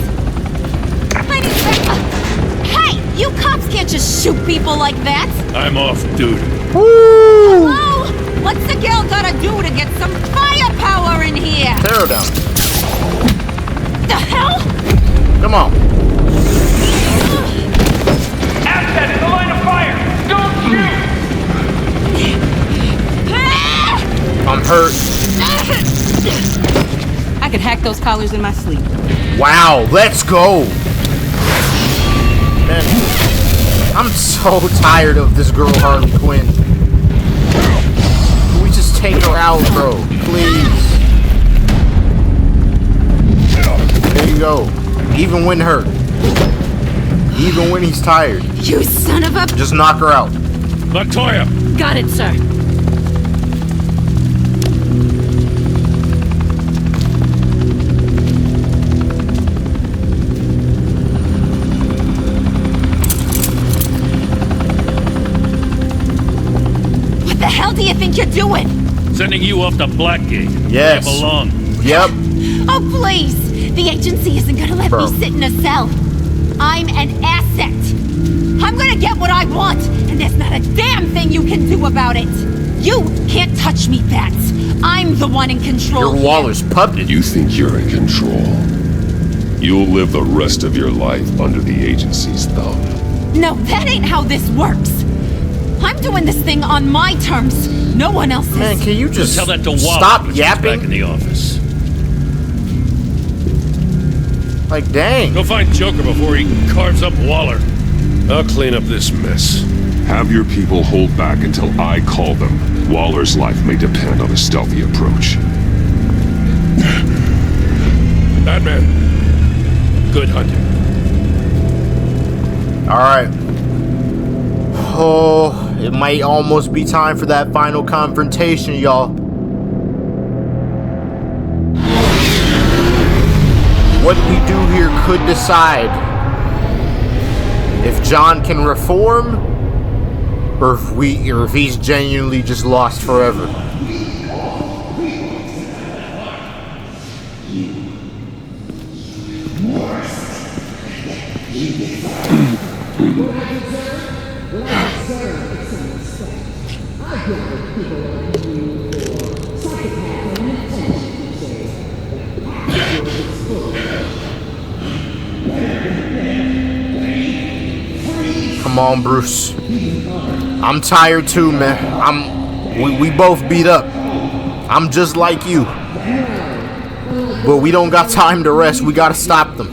Hey, you cops can't just shoot people like that. I'm off duty. Woo! Hello? What's the girl gotta do to get some firepower in here? Tear her down. The hell? Come on. Asset in the line of fire! Don't shoot! I'm hurt. I could hack those collars in my sleep. Wow, let's go. Man, I I'm so tired of this girl Harley Quinn. Can we just take her out, bro? Please. There you go. Even when hurt. Even when he's tired. You son of a... Just knock her out. Latoya! Got it, sir. What the hell do you think you're doing? Sending you off to Blackgate. Yes. Where you belong. Yep. Oh, please! The agency isn't gonna let me sit in a cell. I'm an asset. I'm gonna get what I want, and there's not a damn thing you can do about it. You can't touch me, Bats. I'm the one in control. You're Waller's puppet. You think you're in control? You'll live the rest of your life under the agency's thumb. No, that ain't how this works. I'm doing this thing on my terms. No one else's. Man, can you just tell that to Waller stop when she's yapping? back in the office. Like, dang. Go find Joker before he carves up Waller. I'll clean up this mess. Have your people hold back until I call them. Waller's life may depend on a stealthy approach. Batman. Good hunting. Alright. Oh, it might almost be time for that final confrontation, y'all. What we do here could decide if John can reform, or if he's genuinely just lost forever. Come on, Bruce. I'm tired too, man. We both beat up. I'm just like you. But we don't got time to rest. We gotta stop them.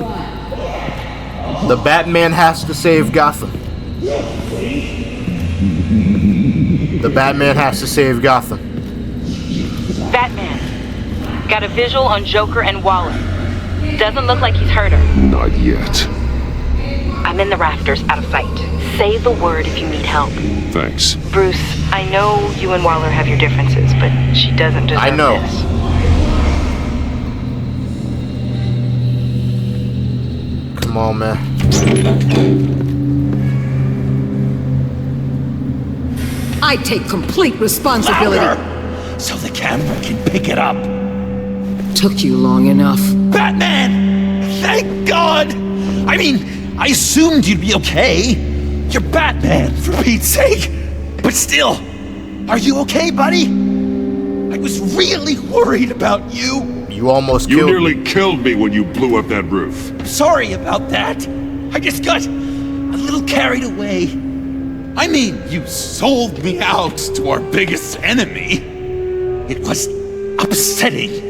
The Batman has to save Gotham. The Batman has to save Gotham. Batman. Got a visual on Joker and Waller. Doesn't look like he's hurt her. Not yet. I'm in the rafters, out of sight. Say the word if you need help. Thanks. Bruce, I know you and Waller have your differences, but she doesn't deserve I know. this. Come on, man. I take complete responsibility. Louder, so the camera can pick it up. Took you long enough. Batman! Thank God! I mean, I assumed you'd be okay. You're Batman, for Pete's sake. But still, are you okay, buddy? I was really worried about you. You almost killed me. You nearly killed me when you blew up that roof. Sorry about that. I just got a little carried away. I mean, you sold me out to our biggest enemy. It was upsetting.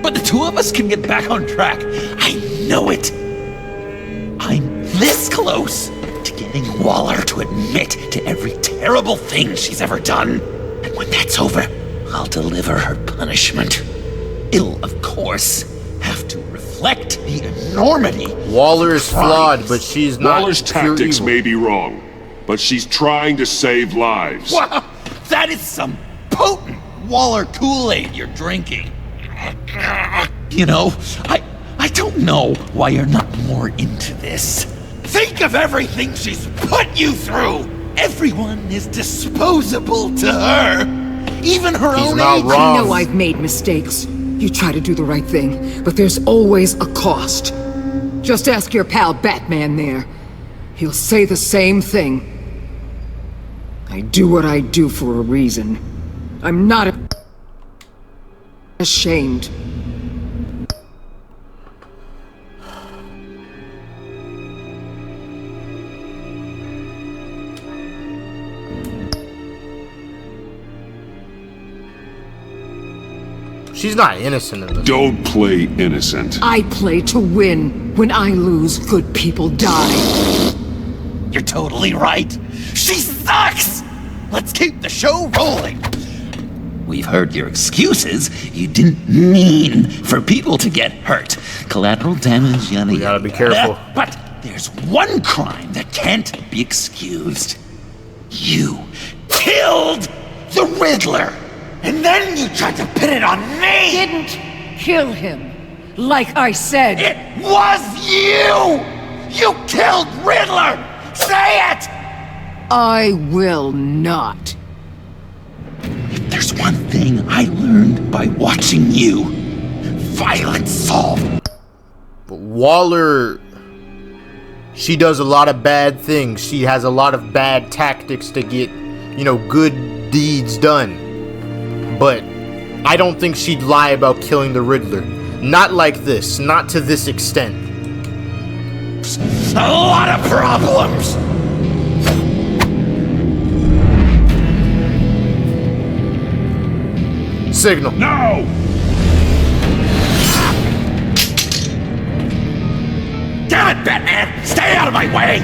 But the two of us can get back on track. I know it. I'm this close to getting Waller to admit to every terrible thing she's ever done. And when that's over, I'll deliver her punishment. It'll, of course, have to reflect the enormity. Waller is flawed, but she's not. Waller's tactics may be wrong, but she's trying to save lives. Wow, that is some potent Waller Kool-Aid you're drinking. You know, I don't know why you're not more into this. Think of everything she's put you through! Everyone is disposable to her! Even her own agent. I know I've made mistakes. You try to do the right thing, but there's always a cost. Just ask your pal Batman there. He'll say the same thing. I do what I do for a reason. I'm not ashamed. She's not innocent in this. Don't play innocent. I play to win. When I lose, good people die. You're totally right. She sucks! Let's keep the show rolling. We've heard your excuses. You didn't mean for people to get hurt. Collateral damage, yada, We gotta be careful. But there's one crime that can't be excused. You killed the Riddler! And then you tried to pin it on me! Didn't kill him, like I said. It was you! You killed Riddler! Say it! I will not. If there's one thing I learned by watching you, violence solves. But Waller, she does a lot of bad things. She has a lot of bad tactics to get, good deeds done. But I don't think she'd lie about killing the Riddler. Not like this. Not to this extent. A lot of problems! Signal. No! Damn it, Batman! Stay out of my way!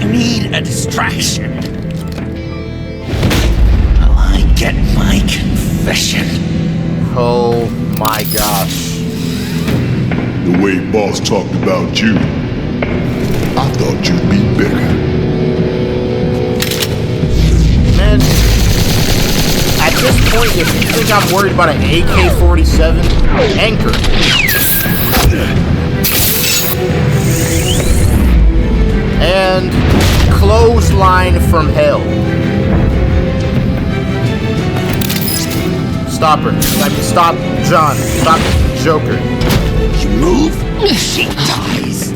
You need a distraction. While I get my confession. Oh my gosh. The way Boss talked about you, I thought you'd be bigger. Man, at this point, if you think I'm worried about an AK-47, anchor. And clothesline from hell. Stop her. Stop John. Stop Joker. You move, she dies.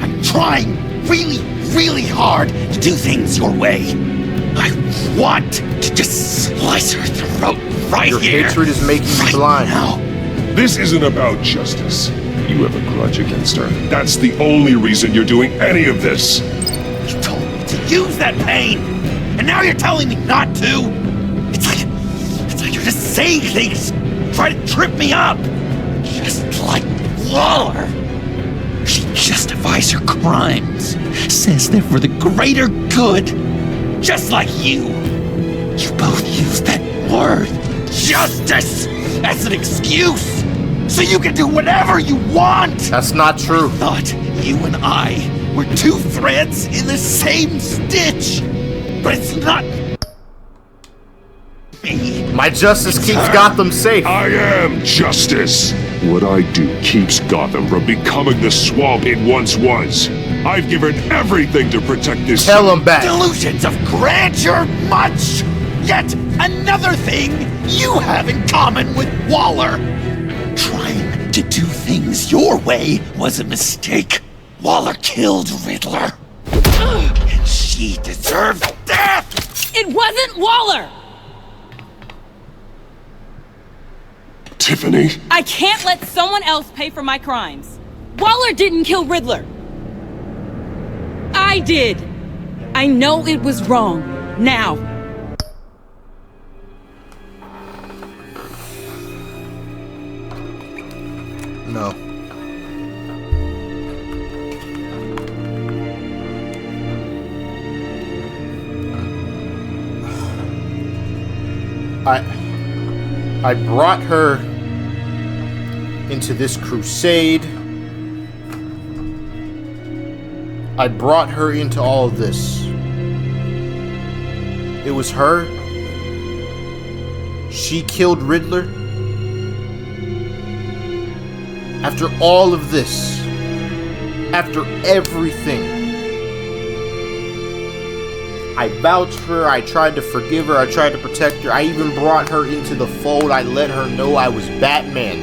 I'm trying really, really hard to do things your way. I want to just slice her throat right Your here. hatred is making you blind. Now. This isn't about justice. You have a grudge against her. That's the only reason you're doing any of this. You told me to use that pain, and now you're telling me not to? It's like you're just saying things, try to trip me up. Just like Waller. She justifies her crimes, says they're for the greater good, just like you. You both use that word, justice, as an excuse, so you can do whatever you want. That's not true. I thought you and I were two threads in the same stitch, but it's not. My justice keeps Gotham safe. I am justice. What I do keeps Gotham from becoming the swamp it once was. I've given everything to protect this. Tell him back. Delusions of grandeur much. Yet another thing you have in common with Waller. Trying to do things your way was a mistake. Waller killed Riddler. And she deserves death. It wasn't Waller! Tiffany? I can't let someone else pay for my crimes. Waller didn't kill Riddler. I did. I know it was wrong. Now. No. I brought her into this crusade. I brought her into all of this. It was her. She killed Riddler. After all of this, after everything, I vouched for her, I tried to forgive her, I tried to protect her, I even brought her into the fold, I let her know I was Batman.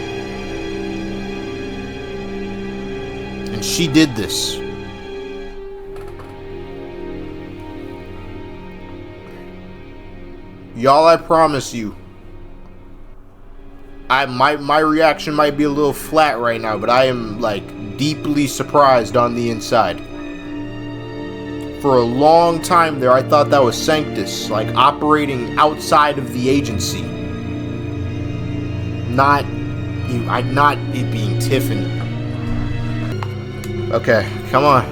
And she did this. Y'all, I promise you, my reaction might be a little flat right now, but I am like deeply surprised on the inside. For a long time there, I thought that was Sanctus, like operating outside of the agency. Not it being Tiffany. Okay, come on.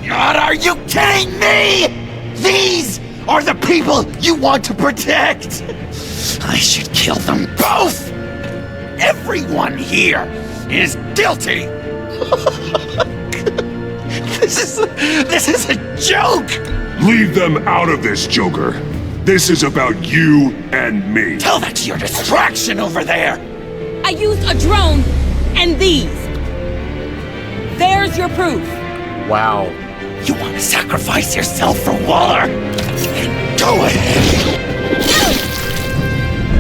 God, are you kidding me? These are the people you want to protect. I should kill them both. Everyone here is guilty. This is a joke. Leave them out of this, Joker. This is about you and me. Tell that to your distraction over there. I used a drone and these. There's your proof. Wow. You want to sacrifice yourself for Waller? Then go ahead.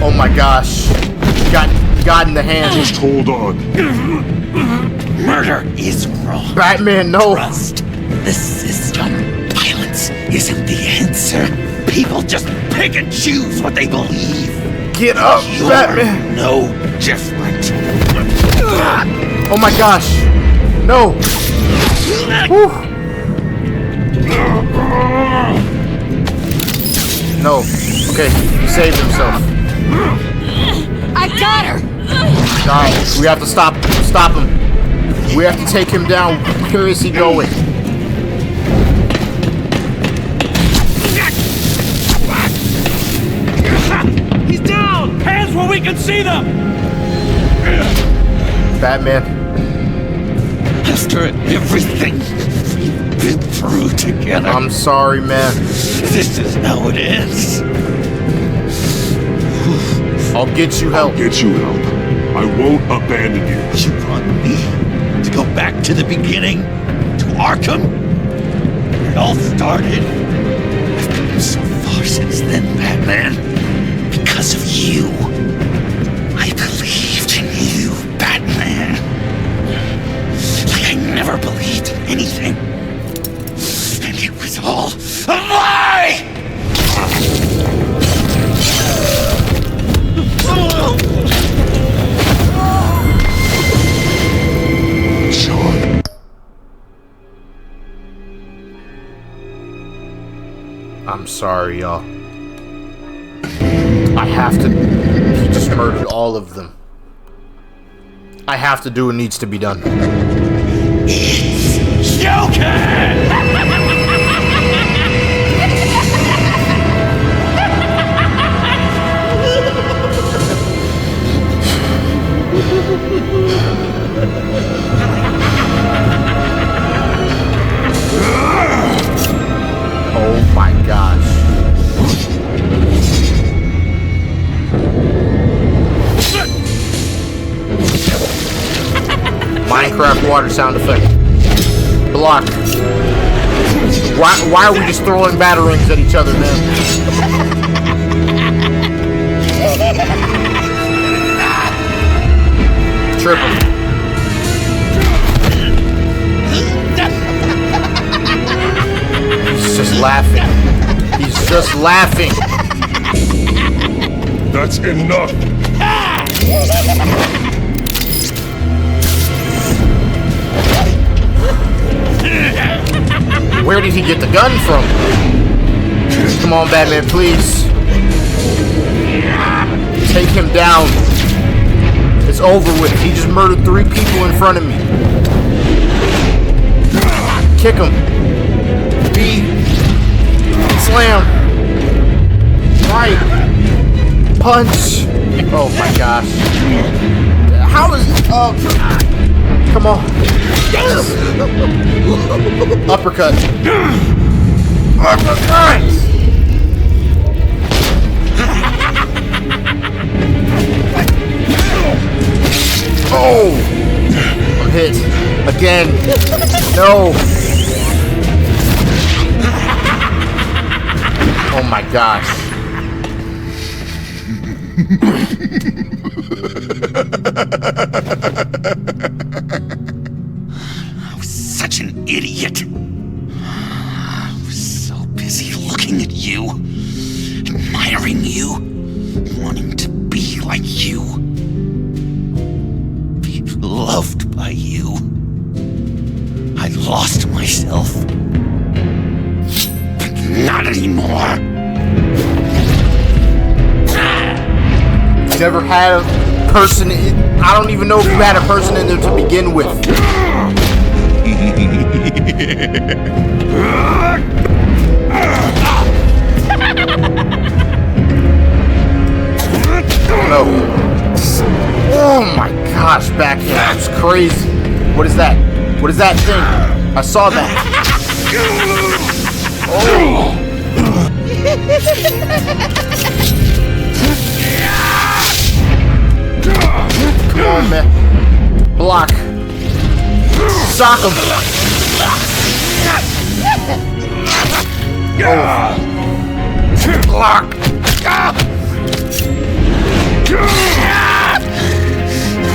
Oh my gosh. Got in the hand. Just hold on. Murder is wrong. Batman, no. Trust the system. Violence isn't the answer. People just pick and choose what they believe. Get up, You're Batman. no different. Oh my gosh. No. Whew. No. Okay, he saved himself. I got her! Guys, we have to stop him. We have to take him down. Where is he going? He's down! Hands where we can see them! Batman. After everything we've been through together. I'm sorry, man. This is how it ends. I'll get you help. I'll get you help. I won't abandon you. You want me to go back to the beginning? To Arkham? Where it all started? I've come so far since then, Batman. Because of you. I believed in you, Batman. Like I never believed in anything. And it was all a lie! John. I'm sorry, y'all. I have to. He just murdered all of them. I have to do what needs to be done. It's Joker! Oh my gosh. Minecraft water sound effect. Block. Why are we just throwing batarangs at each other, man? Triple. He's just laughing. He's just laughing. That's enough. Where did he get the gun from? Come on, Batman, please. Take him down. It's over with. He just murdered 3 people in front of me. Kick him. B. Slam. Right. Punch. Oh my gosh. How is he up? Come on. Uppercut. Uppercut. Oh! I'm hit. Again. No. Oh my gosh. I was such an idiot. I was so busy looking at you, admiring you, wanting to be like you. Be loved by you. I lost myself. But not anymore. Never had a person I don't even know if you had a person in there to begin with. No. Oh my gosh, backhand. That's crazy. What is that? What is that thing? I saw that. Oh. Come on, man. Block. Sock him. Oh. Block.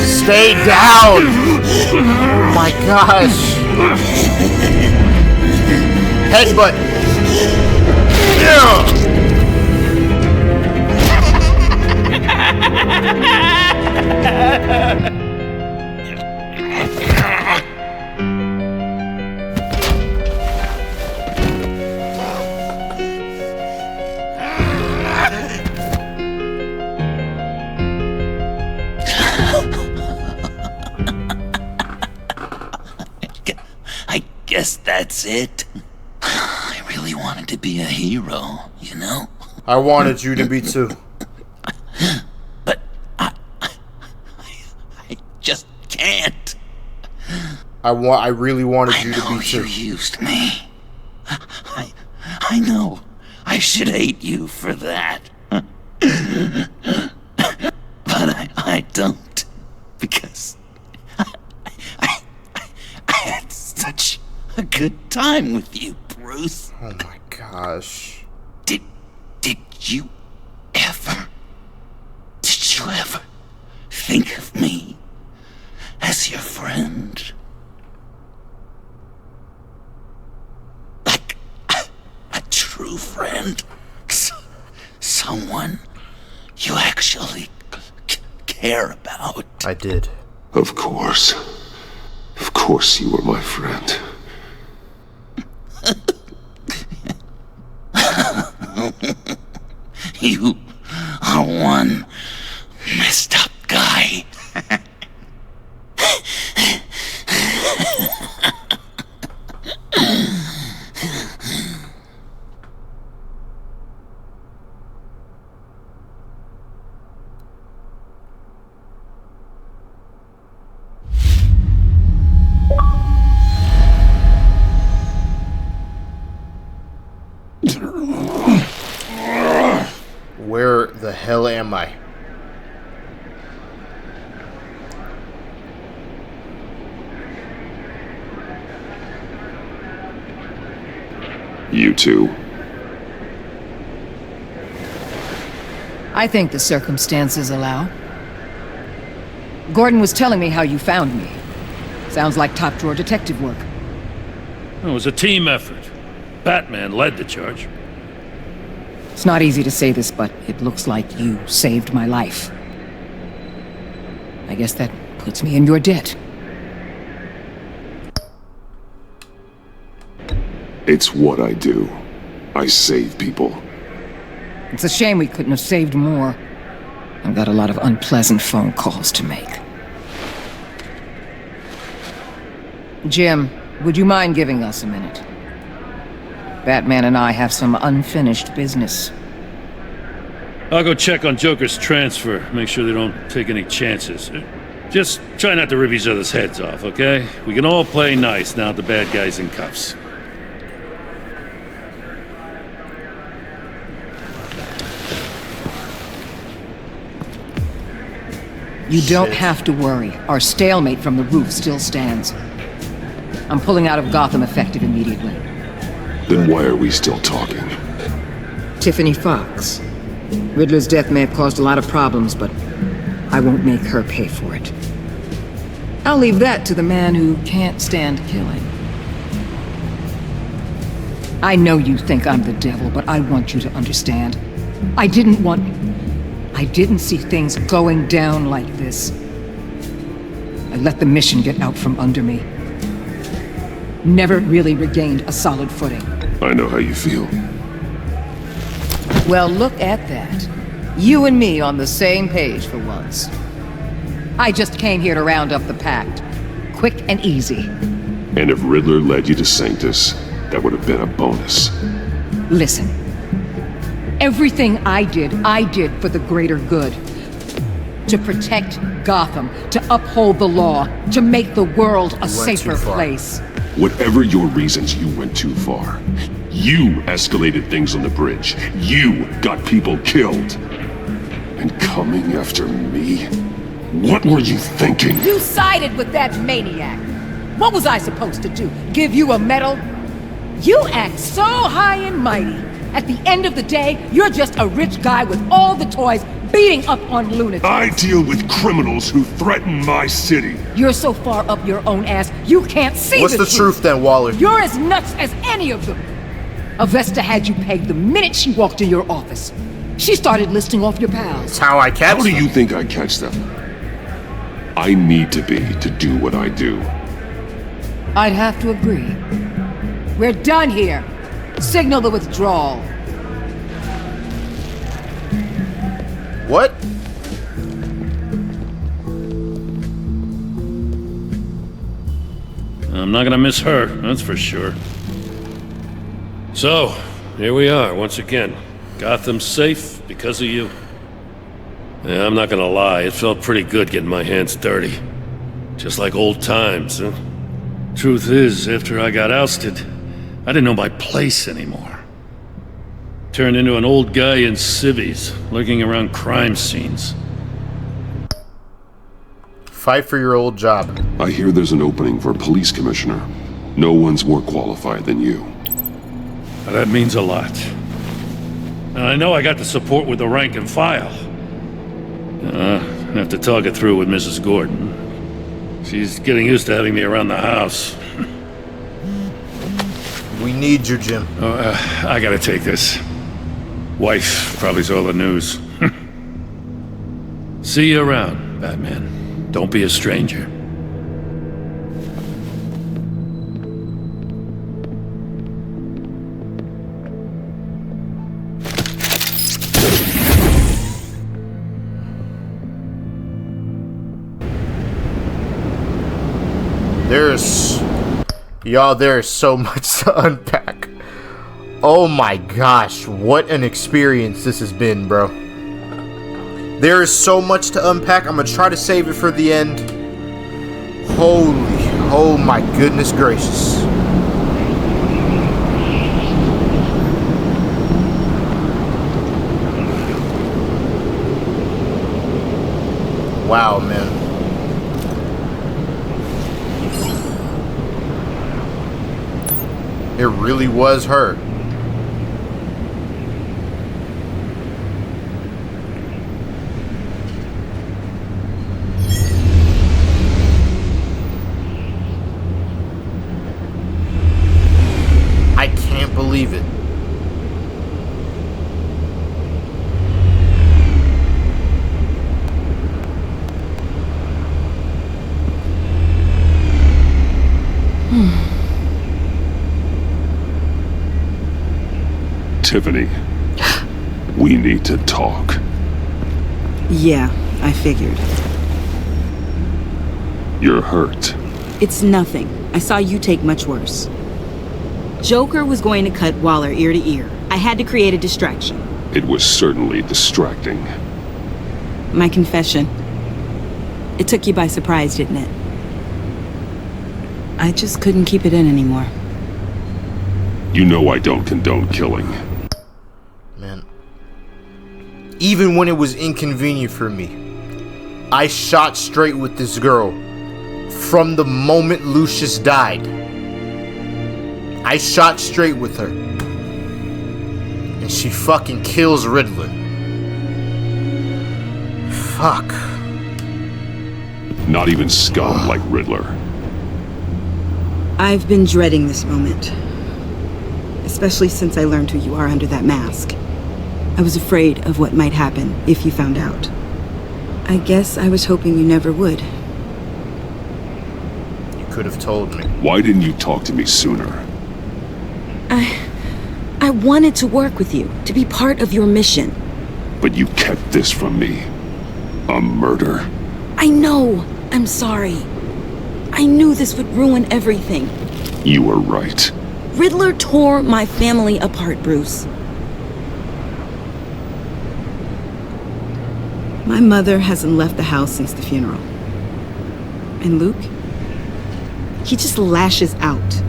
Stay down. Oh my gosh. Headbutt. Yeah. I guess that's it. I really wanted to be a hero, you know? I wanted you to be too. But I just can't. I really wanted you to be too. You used me. I know. I should hate you for that. But I don't. Because I had such a good time with you, Bruce. Oh my gosh. Did you ever think of me as your friend? Like a true friend? Someone you actually care about? I did. Of course. Of course you were my friend. You are one messed up guy. Where the hell am I? You two. I think the circumstances allow. Gordon was telling me how you found me. Sounds like top-drawer detective work. It was a team effort. Batman led the charge. It's not easy to say this, but it looks like you saved my life. I guess that puts me in your debt. It's what I do. I save people. It's a shame we couldn't have saved more. I've got a lot of unpleasant phone calls to make. Jim, would you mind giving us a minute? Batman and I have some unfinished business. I'll go check on Joker's transfer, make sure they don't take any chances. Just try not to rip each other's heads off, okay? We can all play nice now that the bad guy's in cuffs. You don't have to worry. Our stalemate from the roof still stands. I'm pulling out of Gotham effective immediately. Then why are we still talking? Tiffany Fox. Riddler's death may have caused a lot of problems, but I won't make her pay for it. I'll leave that to the man who can't stand killing. I know you think I'm the devil, but I want you to understand. I didn't see things going down like this. I let the mission get out from under me. Never really regained a solid footing. I know how you feel. Well, look at that. You and me on the same page for once. I just came here to round up the pact. Quick and easy. And if Riddler led you to Sanctus, that would have been a bonus. Listen. Everything I did for the greater good. To protect Gotham, to uphold the law, to make the world a safer place. Whatever your reasons, you went too far. You escalated things on the bridge. You got people killed. And coming after me? What were you thinking? You sided with that maniac. What was I supposed to do? Give you a medal? You act so high and mighty. At the end of the day, you're just a rich guy with all the toys beating up on lunatics. I deal with criminals who threaten my city. You're so far up your own ass, you can't see What's the truth then, Waller? You're as nuts as any of them. Avesta had you pegged the minute she walked in your office. She started listing off your pals. That's how I catch them. How do you think I catch them? I need to be to do what I do. I'd have to agree. We're done here. Signal the withdrawal. What? I'm not gonna miss her, that's for sure. So, here we are, once again. Gotham's safe because of you. Yeah, I'm not gonna lie, it felt pretty good getting my hands dirty. Just like old times, huh? Truth is, after I got ousted, I didn't know my place anymore. Turned into an old guy in civvies, lurking around crime scenes. Fight for your old job. I hear there's an opening for police commissioner. No one's more qualified than you. That means a lot. And I know I got the support with the rank and file. I have to talk it through with Mrs. Gordon. She's getting used to having me around the house. We need you, Jim. I gotta take this. Wife probably saw the news. See you around, Batman. Don't be a stranger. There's so much to unpack. Oh my gosh, what an experience this has been, bro. There is so much to unpack. I'm gonna try to save it for the end. Oh my goodness gracious. Wow, man. It really was her. I can't believe it. Tiffany, we need to talk. Yeah, I figured. You're hurt. It's nothing. I saw you take much worse. Joker was going to cut Waller ear to ear. I had to create a distraction. It was certainly distracting. My confession. It took you by surprise, didn't it? I just couldn't keep it in anymore. You know I don't condone killing. Man. Even when it was inconvenient for me, I shot straight with this girl. From the moment Lucius died, I shot straight with her. And she fucking kills Riddler. Fuck. Not even scum like Riddler. I've been dreading this moment. Especially since I learned who you are under that mask. I was afraid of what might happen if you found out. I guess I was hoping you never would. You could have told me. Why didn't you talk to me sooner? I wanted to work with you, to be part of your mission. But you kept this from me. A murder. I know. I'm sorry. I knew this would ruin everything. You were right. Riddler tore my family apart, Bruce. My mother hasn't left the house since the funeral. And Luke? He just lashes out.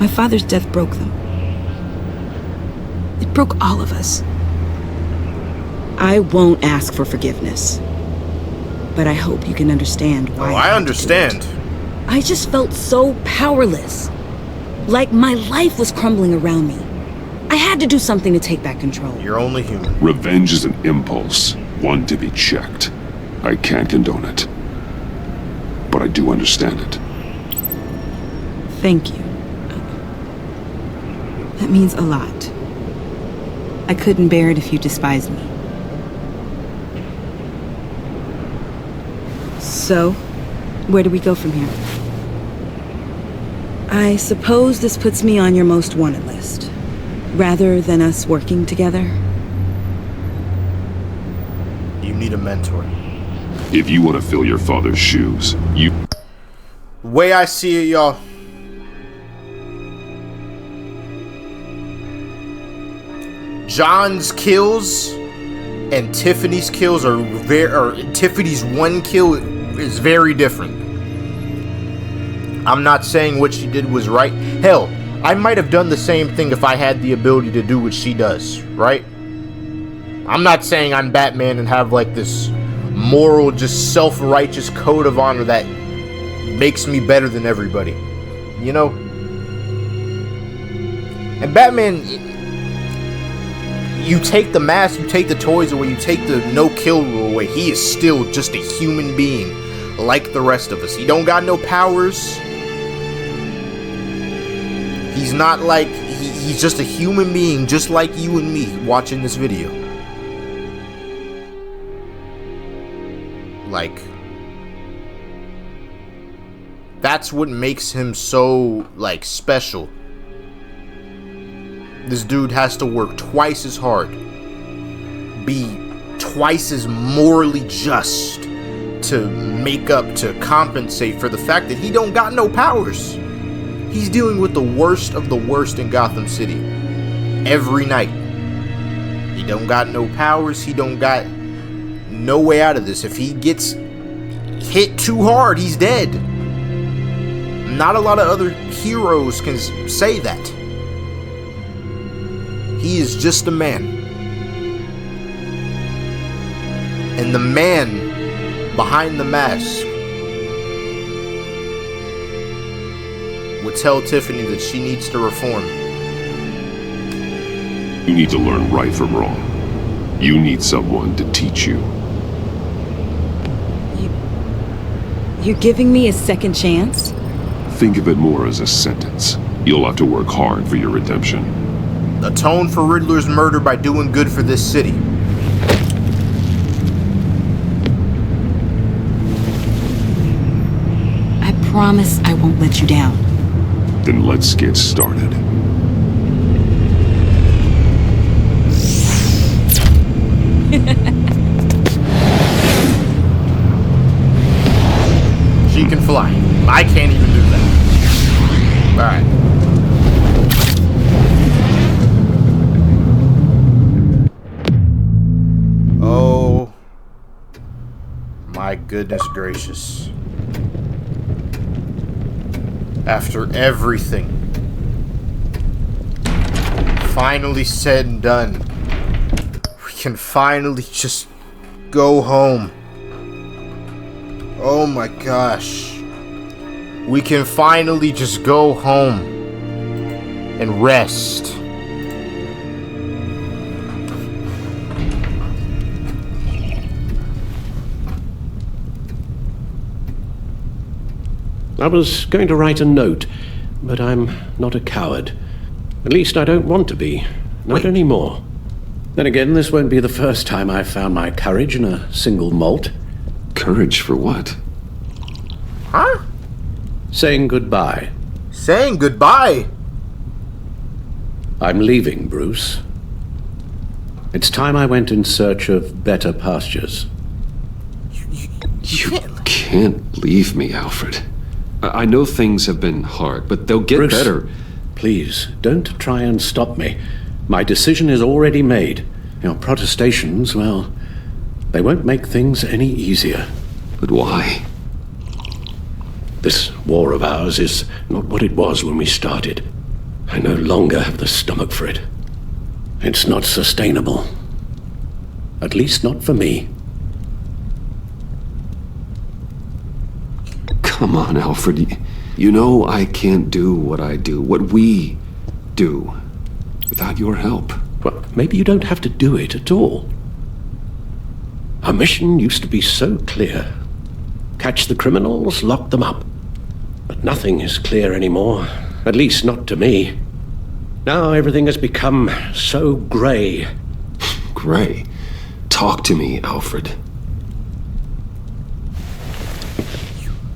My father's death broke them. It broke all of us. I won't ask for forgiveness. But I hope you can understand why. Oh, I understand. I just felt so powerless. Like my life was crumbling around me. I had to do something to take back control. You're only human. Revenge is an impulse, one to be checked. I can't condone it. But I do understand it. Thank you. That means a lot. I couldn't bear it if you despised me. So, where do we go from here? I suppose this puts me on your most wanted list, rather than us working together. You need a mentor. If you want to fill your father's shoes, you... The way I see it, y'all, John's kills and Tiffany's kills are Tiffany's one kill is very different. I'm not saying what she did was right. Hell, I might have done the same thing if I had the ability to do what she does, right? I'm not saying I'm Batman and have like this moral, just self-righteous code of honor that makes me better than everybody, you know? And Batman, you take the mask, you take the toys away, you take the no-kill rule away, he is still just a human being like the rest of us. He don't got no powers. He's not like, he's just a human being just like you and me watching this video. Like, that's what makes him so, like, special. This dude has to work twice as hard, be twice as morally just to make up, to compensate for the fact that he don't got no powers. He's dealing with the worst of the worst in Gotham City every night. He don't got no powers. He don't got no way out of this. If he gets hit too hard, he's dead. Not a lot of other heroes can say that. He is just a man. And the man behind the mask would tell Tiffany that she needs to reform. You need to learn right from wrong. You need someone to teach you. You're giving me a second chance? Think of it more as a sentence. You'll have to work hard for your redemption. Atone for Riddler's murder by doing good for this city. I promise I won't let you down. Then let's get started. She can fly. I can't even do that. Alright. Oh my goodness gracious. After everything finally said and done, we can finally just go home. Oh my gosh. We can finally just go home and rest. I was going to write a note, but I'm not a coward. At least I don't want to be. Not anymore. Then again, this won't be the first time I've found my courage in a single molt. Courage for what? Huh? Saying goodbye. Saying goodbye? I'm leaving, Bruce. It's time I went in search of better pastures. You can't leave me, Alfred. I know things have been hard, but they'll get Bruce, better. Please, don't try and stop me. My decision is already made. Your protestations, well, they won't make things any easier. But why? This war of ours is not what it was when we started. I no longer have the stomach for it. It's not sustainable. At least not for me. Come on, Alfred. You know I can't do what I do, what we do, without your help. Well, maybe you don't have to do it at all. Our mission used to be so clear. Catch the criminals, lock them up. But nothing is clear anymore, at least not to me. Now everything has become so grey. Grey? Talk to me, Alfred.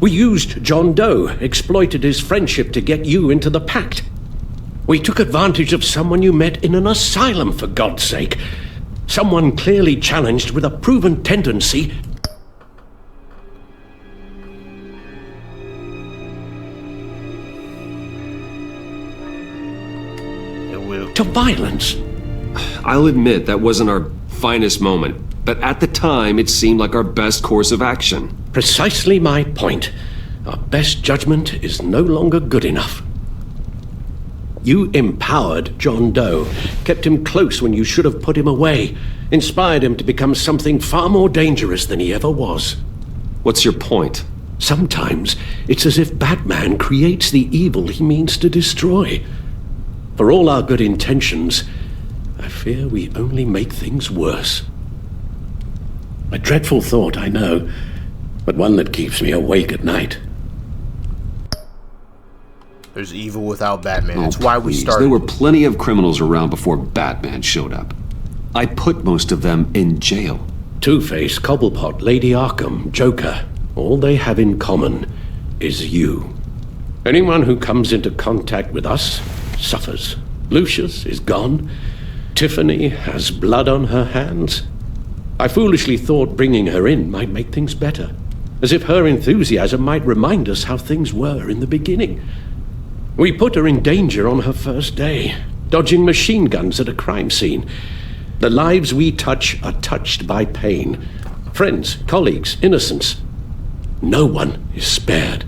We used John Doe, exploited his friendship to get you into the pact. We took advantage of someone you met in an asylum, for God's sake. Someone clearly challenged with a proven tendency to violence. I'll admit that wasn't our finest moment, but at the time it seemed like our best course of action. Precisely my point. Our best judgment is no longer good enough. You empowered John Doe, kept him close when you should have put him away, inspired him to become something far more dangerous than he ever was. What's your point? Sometimes it's as if Batman creates the evil he means to destroy. For all our good intentions, I fear we only make things worse. A dreadful thought, I know, but one that keeps me awake at night. There's evil without Batman. Oh, That's why we please. started. There were plenty of criminals around before Batman showed up. I put most of them in jail. Two-Face, Cobblepot, Lady Arkham, Joker, all they have in common is you. Anyone who comes into contact with us suffers. Lucius is gone. Tiffany has blood on her hands. I foolishly thought bringing her in might make things better, as if her enthusiasm might remind us how things were in the beginning. We put her in danger on her first day, dodging machine guns at a crime scene. The lives we touch are touched by pain. Friends, colleagues, innocents. No one is spared.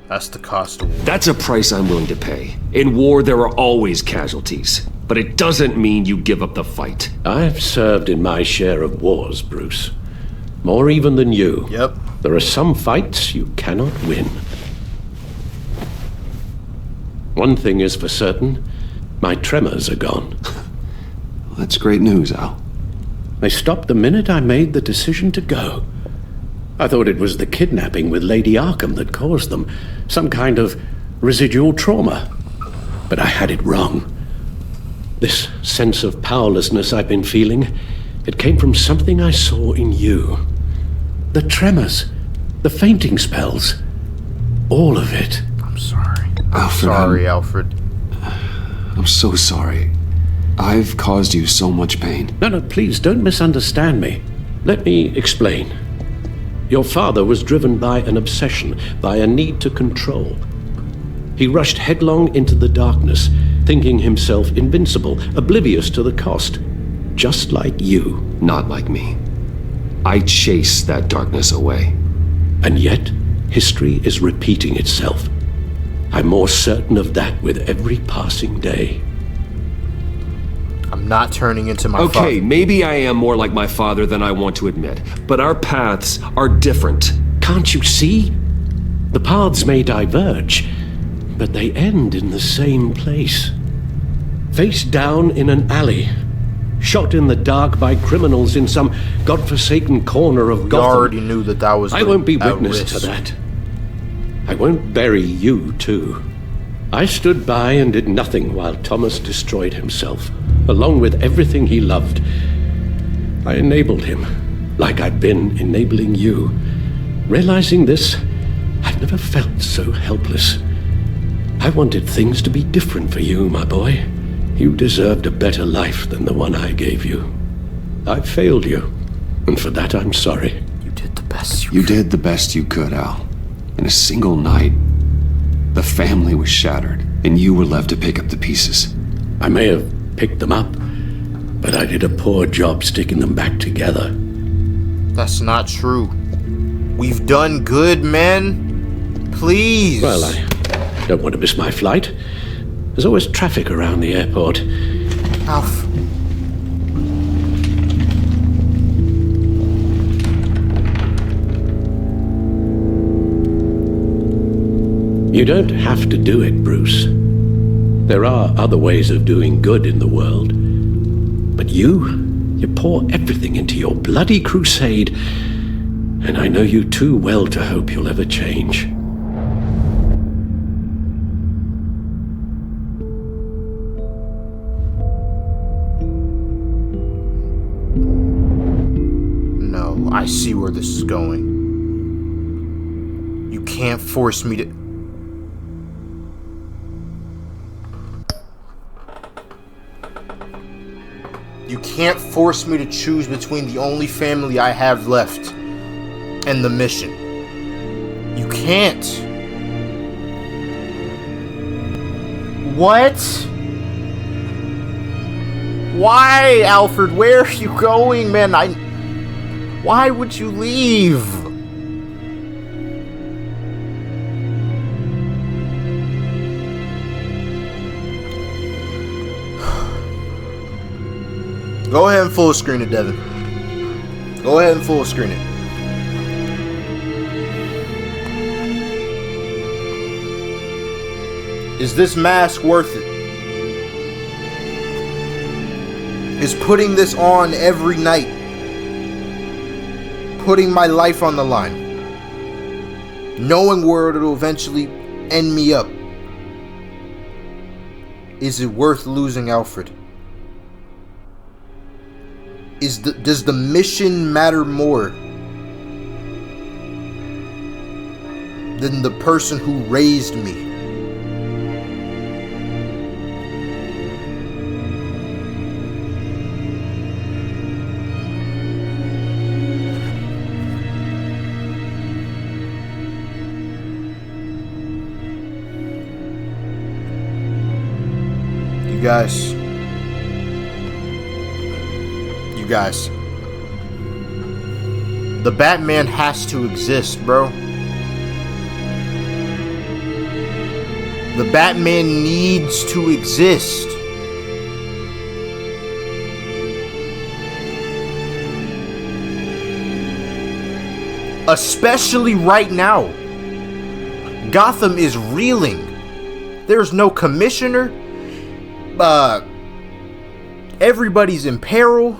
That's the cost of war. That's a price I'm willing to pay. In war, there are always casualties. But it doesn't mean you give up the fight. I've served in my share of wars, Bruce. More even than you. Yep. There are some fights you cannot win. One thing is for certain. My tremors are gone. Well, that's great news, Al. They stopped the minute I made the decision to go. I thought it was the kidnapping with Lady Arkham that caused them. Some kind of residual trauma. But I had it wrong. This sense of powerlessness I've been feeling, it came from something I saw in you. The tremors, the fainting spells, all of it. I'm sorry. Alfred, Alfred. I'm so sorry. I've caused you so much pain. No, please don't misunderstand me. Let me explain. Your father was driven by an obsession, by a need to control. He rushed headlong into the darkness, thinking himself invincible, oblivious to the cost. Just like you. Not like me. I chased that darkness away. And yet, history is repeating itself. I'm more certain of that with every passing day. I'm not turning into my father. Okay, maybe I am more like my father than I want to admit, but our paths are different. Can't you see? The paths may diverge, but they end in the same place. Face down in an alley, shot in the dark by criminals in some godforsaken corner of Gotham. You already knew that was I won't be witness to that. I won't bury you, too. I stood by and did nothing while Thomas destroyed himself, along with everything he loved. I enabled him, like I'd been enabling you. Realizing this, I've never felt so helpless. I wanted things to be different for you, my boy. You deserved a better life than the one I gave you. I failed you, and for that I'm sorry. You did the best you did the best you could, Al. In a single night, the family was shattered, and you were left to pick up the pieces. I may have picked them up, but I did a poor job sticking them back together. That's not true. We've done good, man. Please. Well, I don't want to miss my flight. There's always traffic around the airport. Alf. You don't have to do it, Bruce. There are other ways of doing good in the world. But you pour everything into your bloody crusade, and I know you too well to hope you'll ever change. No, I see where this is going. You can't force me to... You can't force me to choose between the only family I have left and the mission. You can't. What? Why, Alfred? Where are you going, man? Why would you leave? Go ahead and full screen it, Devin. Go ahead and full screen it. Is this mask worth it? Is putting this on every night, putting my life on the line, knowing where it'll eventually end me up, is it worth losing Alfred? Does the mission matter more than the person who raised me? You guys, the Batman has to exist, bro. The Batman needs to exist. Especially right now. Gotham is reeling. There's no commissioner. Everybody's in peril.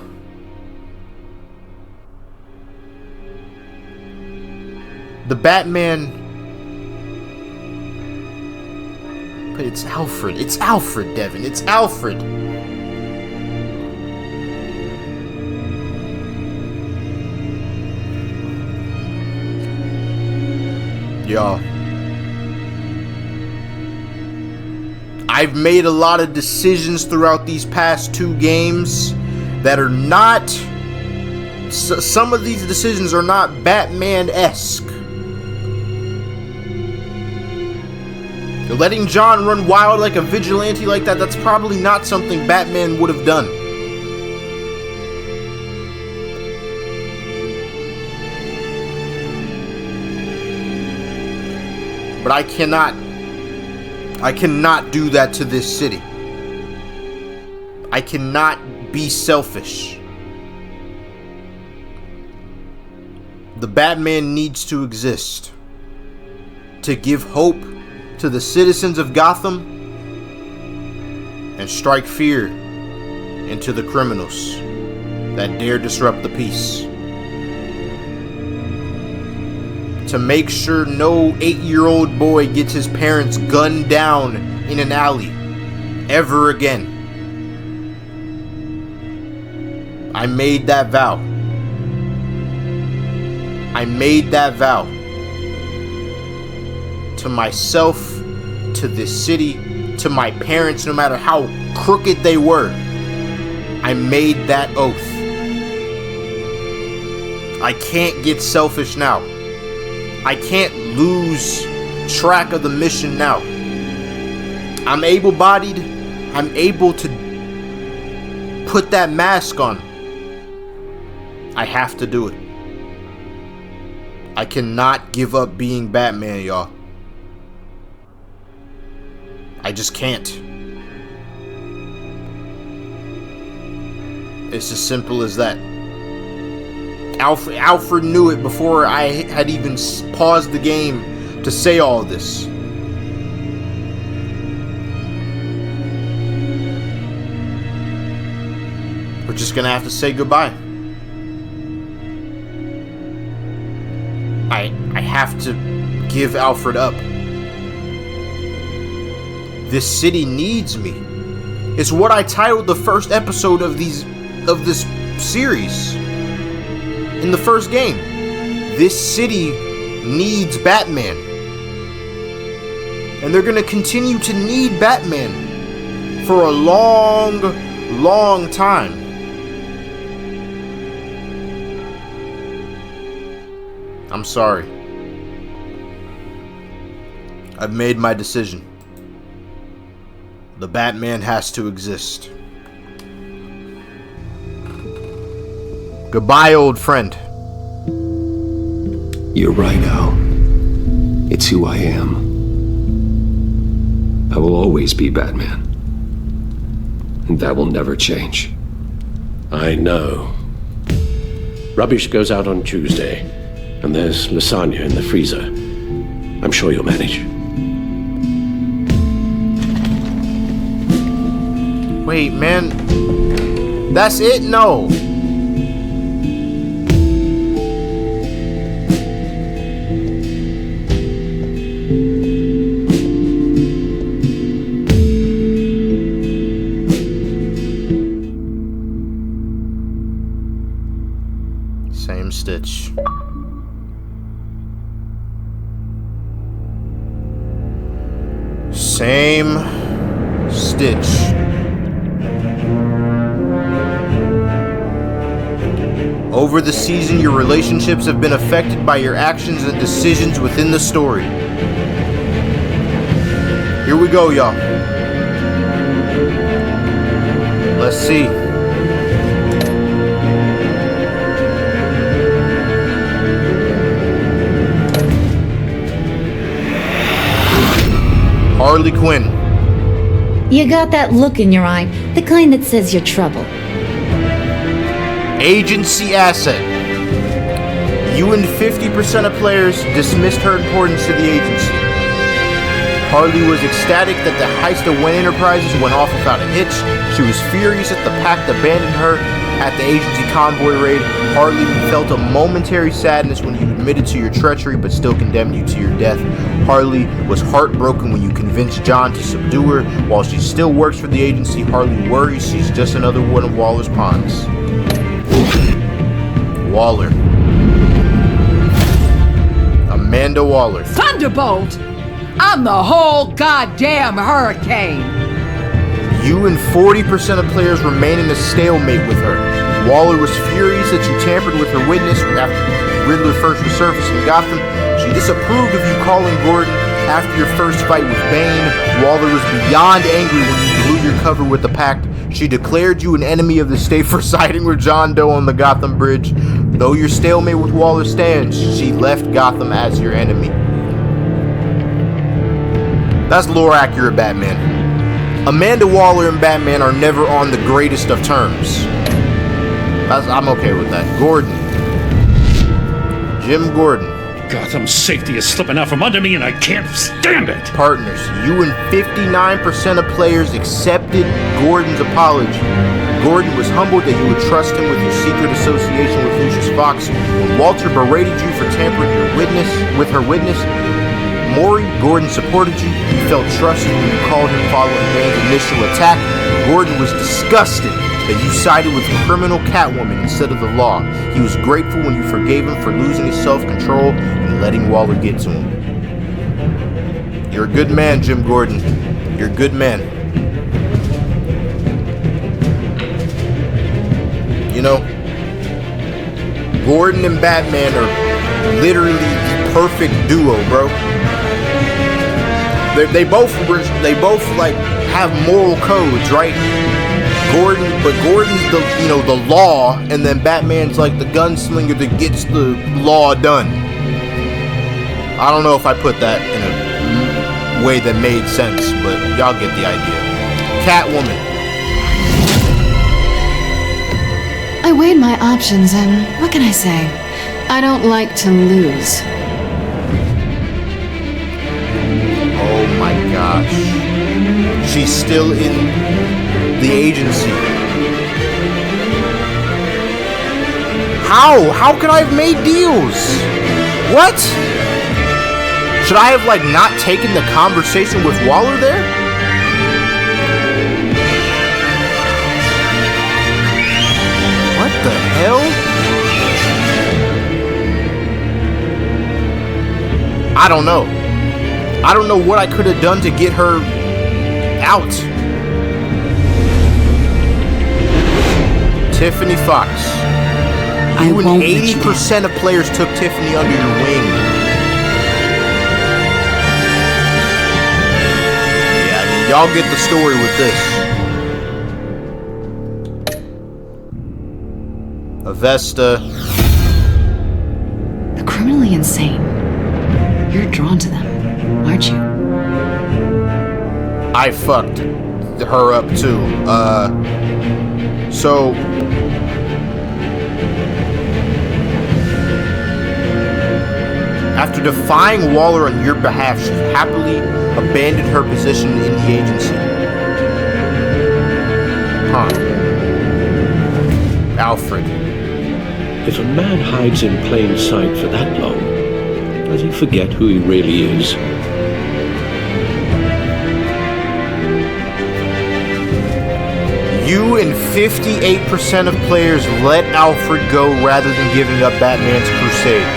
The Batman... But it's Alfred. It's Alfred, Devin. It's Alfred. Y'all. I've made a lot of decisions throughout these past 2 games that are not... Some of these decisions are not Batman-esque. Letting John run wild like a vigilante like that, that's probably not something Batman would have done. But I cannot do that to this city. I cannot be selfish. The Batman needs to exist to give hope to the citizens of Gotham and strike fear into the criminals that dare disrupt the peace. To make sure no 8-year-old boy gets his parents gunned down in an alley ever again. I made that vow. I made that vow. To myself, to this city, to my parents, no matter how crooked they were. I made that oath. I can't get selfish now. I can't lose track of the mission now. I'm able-bodied. I'm able to put that mask on. I have to do it. I cannot give up being Batman, y'all. I just can't. It's as simple as that. Alfred knew it before I had even paused the game to say all this. We're just gonna have to say goodbye. I have to give Alfred up. This city needs me. It's what I titled the first episode of this series. In the first game. This city needs Batman. And they're gonna continue to need Batman for a long, long time. I'm sorry. I've made my decision. The Batman has to exist. Goodbye, old friend. You're right, Al. It's who I am. I will always be Batman. And that will never change. I know. Rubbish goes out on Tuesday, and there's lasagna in the freezer. I'm sure you'll manage. Wait, man. That's it? No. Same stitch. Same stitch. Over the season, your relationships have been affected by your actions and decisions within the story. Here we go, y'all. Let's see. Harley Quinn. You got that look in your eye, the kind that says you're trouble. Agency asset. You and 50% of players dismissed her importance to the agency. Harley was ecstatic that the heist of Wayne Enterprises went off without a hitch. She was furious that the pact abandoned her at the agency convoy raid. Harley felt a momentary sadness when you admitted to your treachery but still condemned you to your death. Harley was heartbroken when you convinced John to subdue her. While she still works for the agency, Harley worries she's just another one of Waller's pawns. Waller. Amanda Waller. Thunderbolt! I'm the whole goddamn hurricane! You and 40% of players remain in a stalemate with her. Waller was furious that you tampered with her witness after Riddler first resurfaced in Gotham. She disapproved of you calling Gordon after your first fight with Bane. Waller was beyond angry when you blew your cover with the Pact. She declared you an enemy of the state for siding with John Doe on the Gotham Bridge. Though your stalemate with Waller stands, she left Gotham as your enemy. That's lore-accurate Batman. Amanda Waller and Batman are never on the greatest of terms. I'm okay with that. Gordon. Jim Gordon. Gotham's safety is slipping out from under me and I can't stand it! Partners, you and 59% of players accepted Gordon's apology. Gordon was humbled that you would trust him with your secret association with Lucius Fox. When Walter berated you for tampering with her witness, Maury, Gordon supported you. He felt trusted when you called him following Bane's initial attack. Gordon was disgusted that you sided with criminal Catwoman instead of the law. He was grateful when you forgave him for losing his self-control and letting Waller get to him. You're a good man, Jim Gordon. You're a good man. You know, Gordon and Batman are literally the perfect duo, bro. They both like have moral codes, right? Gordon's the law, and then Batman's like the gunslinger that gets the law done. I don't know if I put that in a way that made sense, but y'all get the idea. Catwoman. I weighed my options, and what can I say? I don't like to lose. Oh my gosh. She's still in the agency. How could I have made deals? What? Should I have, like, not taken the conversation with Waller there? What the hell? I don't know. I don't know what I could have done to get her out. Tiffany Fox. You and 80% of players took Tiffany under your wing. Yeah, I mean, y'all get the story with this. Avesta. They're criminally insane. You're drawn to them, aren't you? I fucked her up too. So after defying Waller on your behalf, she happily abandoned her position in the agency. Huh. Alfred. If a man hides in plain sight for that long, does he forget who he really is? You and 58% of players let Alfred go rather than giving up Batman's crusade.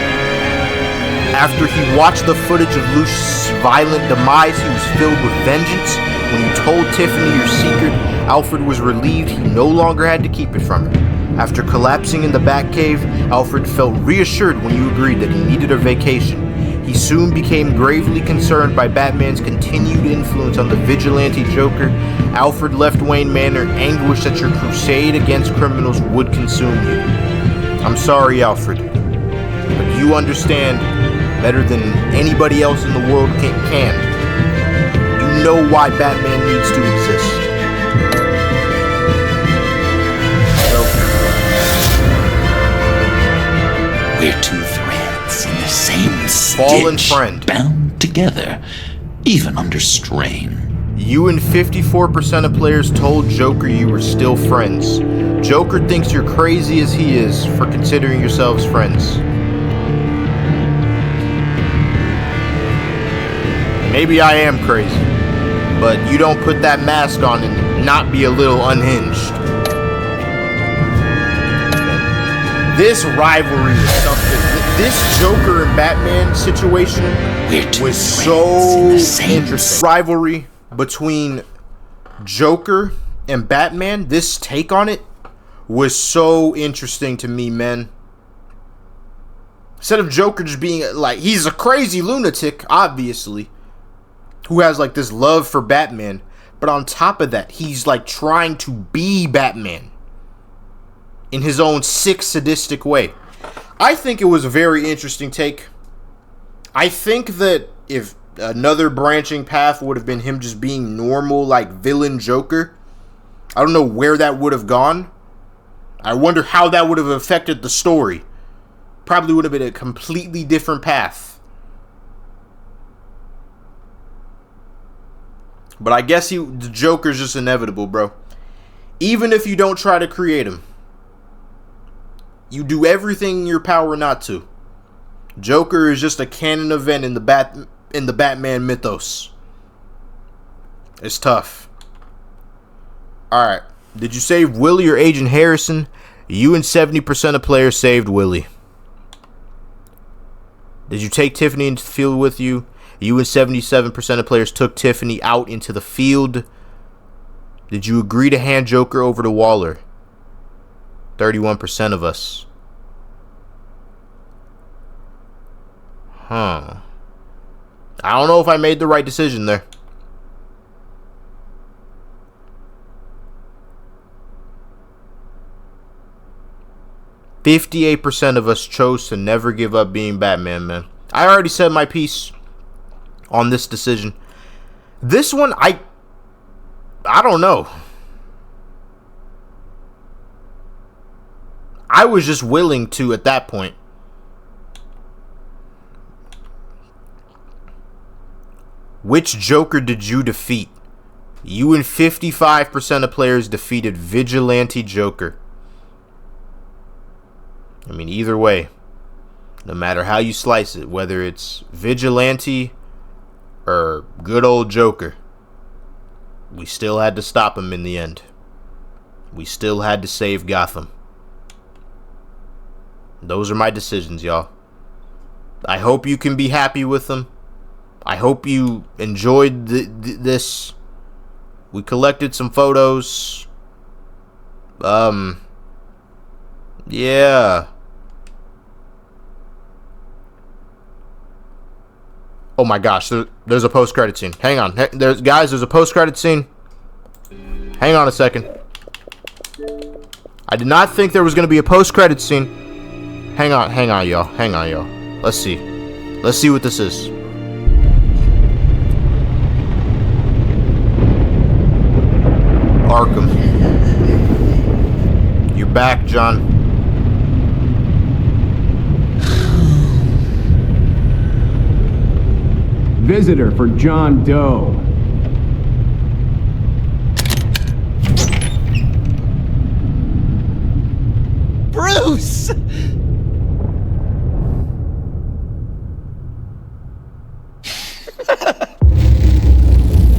After he watched the footage of Lucius' violent demise, he was filled with vengeance. When you told Tiffany your secret, Alfred was relieved he no longer had to keep it from her. After collapsing in the Batcave, Alfred felt reassured when you agreed that he needed a vacation. He soon became gravely concerned by Batman's continued influence on the vigilante Joker. Alfred left Wayne Manor anguished that your crusade against criminals would consume you. I'm sorry, Alfred, but you understand better than anybody else in the world can. You know why Batman needs to exist. We're two threads in the same stitch, fallen friend, bound together, even under strain. You and 54% of players told Joker you were still friends. Joker thinks you're crazy as he is for considering yourselves friends. Maybe I am crazy, but you don't put that mask on and not be a little unhinged. This rivalry was something. This Joker and Batman situation was so interesting. Rivalry between Joker and Batman, this take on it was so interesting to me, man. Instead of Joker just being like, he's a crazy lunatic, obviously, who has like this love for Batman, but on top of that, he's like trying to be Batman in his own sick, sadistic way. I think it was a very interesting take. I think that if another branching path would have been him just being normal, like villain Joker, I don't know where that would have gone. I wonder how that would have affected the story. Probably would have been a completely different path. But I guess the Joker's just inevitable, bro. Even if you don't try to create him, you do everything in your power not to. Joker is just a canon event in the Batman mythos. It's tough. Alright. Did you save Willie or Agent Harrison? You and 70% of players saved Willie. Did you take Tiffany into the field with you? You and 77% of players took Tiffany out into the field. Did you agree to hand Joker over to Waller? 31% of us. I don't know if I made the right decision there. %58% of us chose to never give up being Batman, man. I already said my piece on this decision. This one, I don't know. I was just willing to at that point. Which Joker did you defeat? You and 55% of players defeated Vigilante Joker. I mean, either way, no matter how you slice it, whether it's Vigilante or good old Joker, we still had to stop him in the end. We still had to save Gotham. Those are my decisions, y'all. I hope you can be happy with them. I hope you enjoyed this. We collected some photos. Yeah. Oh my gosh, there's a post-credit scene. Hang on. There's a post-credit scene. Hang on a second. I did not think there was going to be a post-credit scene. Hang on, y'all. Hang on, y'all. Let's see. Let's see what this is. Arkham. You're back, John. Visitor for John Doe. Bruce!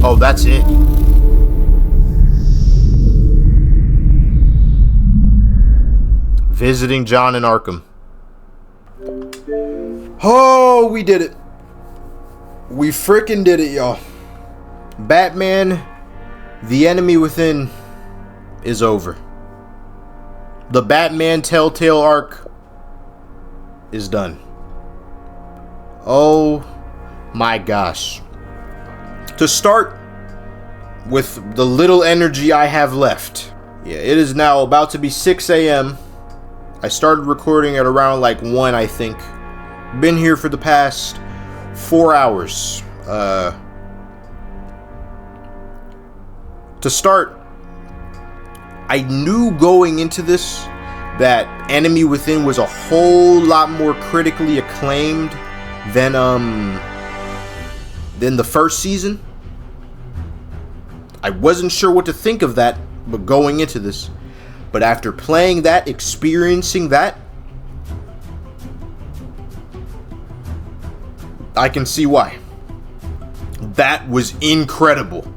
Oh, that's it. Visiting John in Arkham. Oh, we did it. We freaking did it, y'all. Batman, the Enemy Within is over. The Batman Telltale arc is done. Oh my gosh. To start with the little energy I have left. Yeah, it is now about to be 6 a.m. I started recording at around like 1, I think. Been here for the past 4 hours. To start, I knew going into this that Enemy Within was a whole lot more critically acclaimed than the first season. I wasn't sure what to think of that, but going into this. But after playing that, experiencing that, I can see why. That was incredible.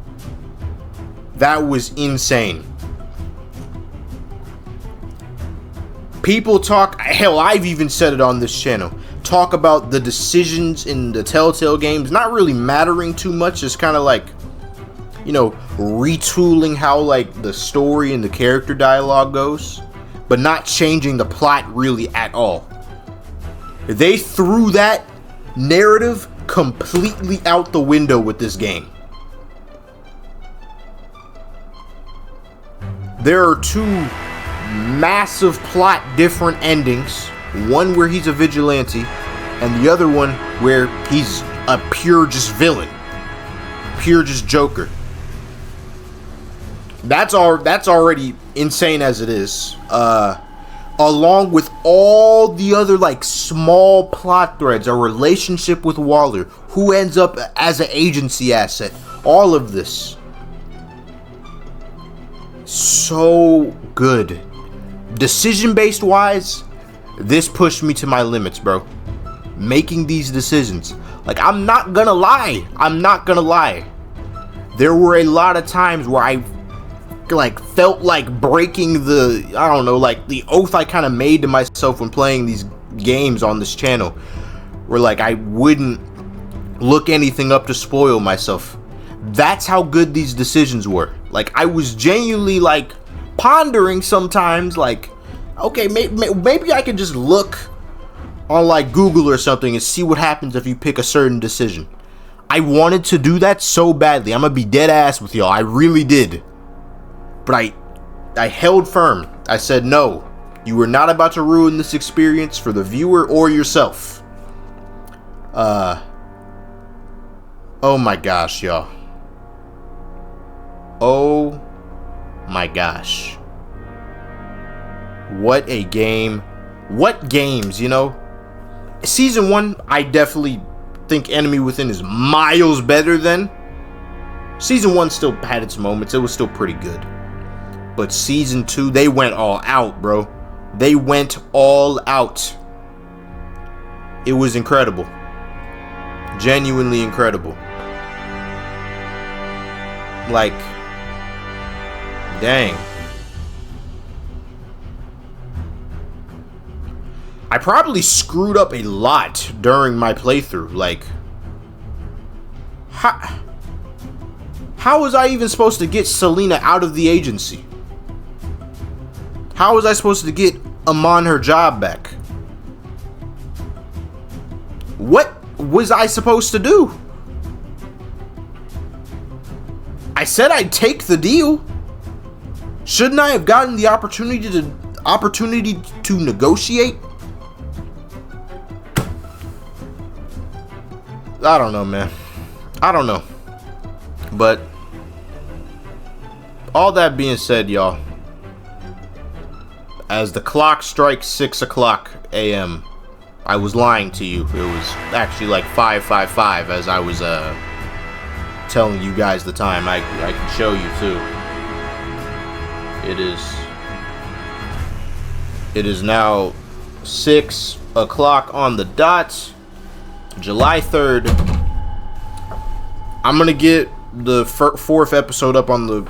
That was insane. People talk, hell, I've even said it on this channel, talk about the decisions in the Telltale games not really mattering too much. It's kind of like, you know, retooling how like the story and the character dialogue goes, but not changing the plot really at all. They threw that narrative completely out the window with this game. There are two massive plot different endings. One where he's a vigilante, and the other one where he's a pure just villain. Pure just Joker. That's already insane as it is. Along with all the other like small plot threads, a relationship with Waller, who ends up as an agency asset. All of this. So good. Decision-based wise, this pushed me to my limits, bro. Making these decisions. Like, I'm not gonna lie. There were a lot of times where I like felt like breaking the, I don't know, like the oath I kind of made to myself when playing these games on this channel, where like I wouldn't look anything up to spoil myself. That's how good these decisions were. Like, I was genuinely like pondering sometimes, like, okay, maybe I could just look on like Google or something and see what happens if you pick a certain decision. I wanted to do that so badly. I'm gonna be dead ass with y'all. I really did. But I held firm. I said, no, you are not about to ruin this experience for the viewer or yourself. Oh my gosh, y'all. Oh my gosh. What a game. What games, you know? Season 1, I definitely think Enemy Within is miles better than. Season 1 still had its moments. It was still pretty good. But Season 2, they went all out, bro. They went all out. It was incredible. Genuinely incredible. Like, dang. I probably screwed up a lot during my playthrough. Like, how was I even supposed to get Selena out of the agency? How was I supposed to get Amon her job back? What was I supposed to do? I said I'd take the deal. Shouldn't I have gotten the opportunity to negotiate? I don't know, man. I don't know. But all that being said, y'all, as the clock strikes 6 o'clock a.m., I was lying to you. It was actually like 5:55 as I was telling you guys the time. I can show you too. It is now 6 o'clock on the dot. July 3rd. I'm gonna get the fourth episode up on the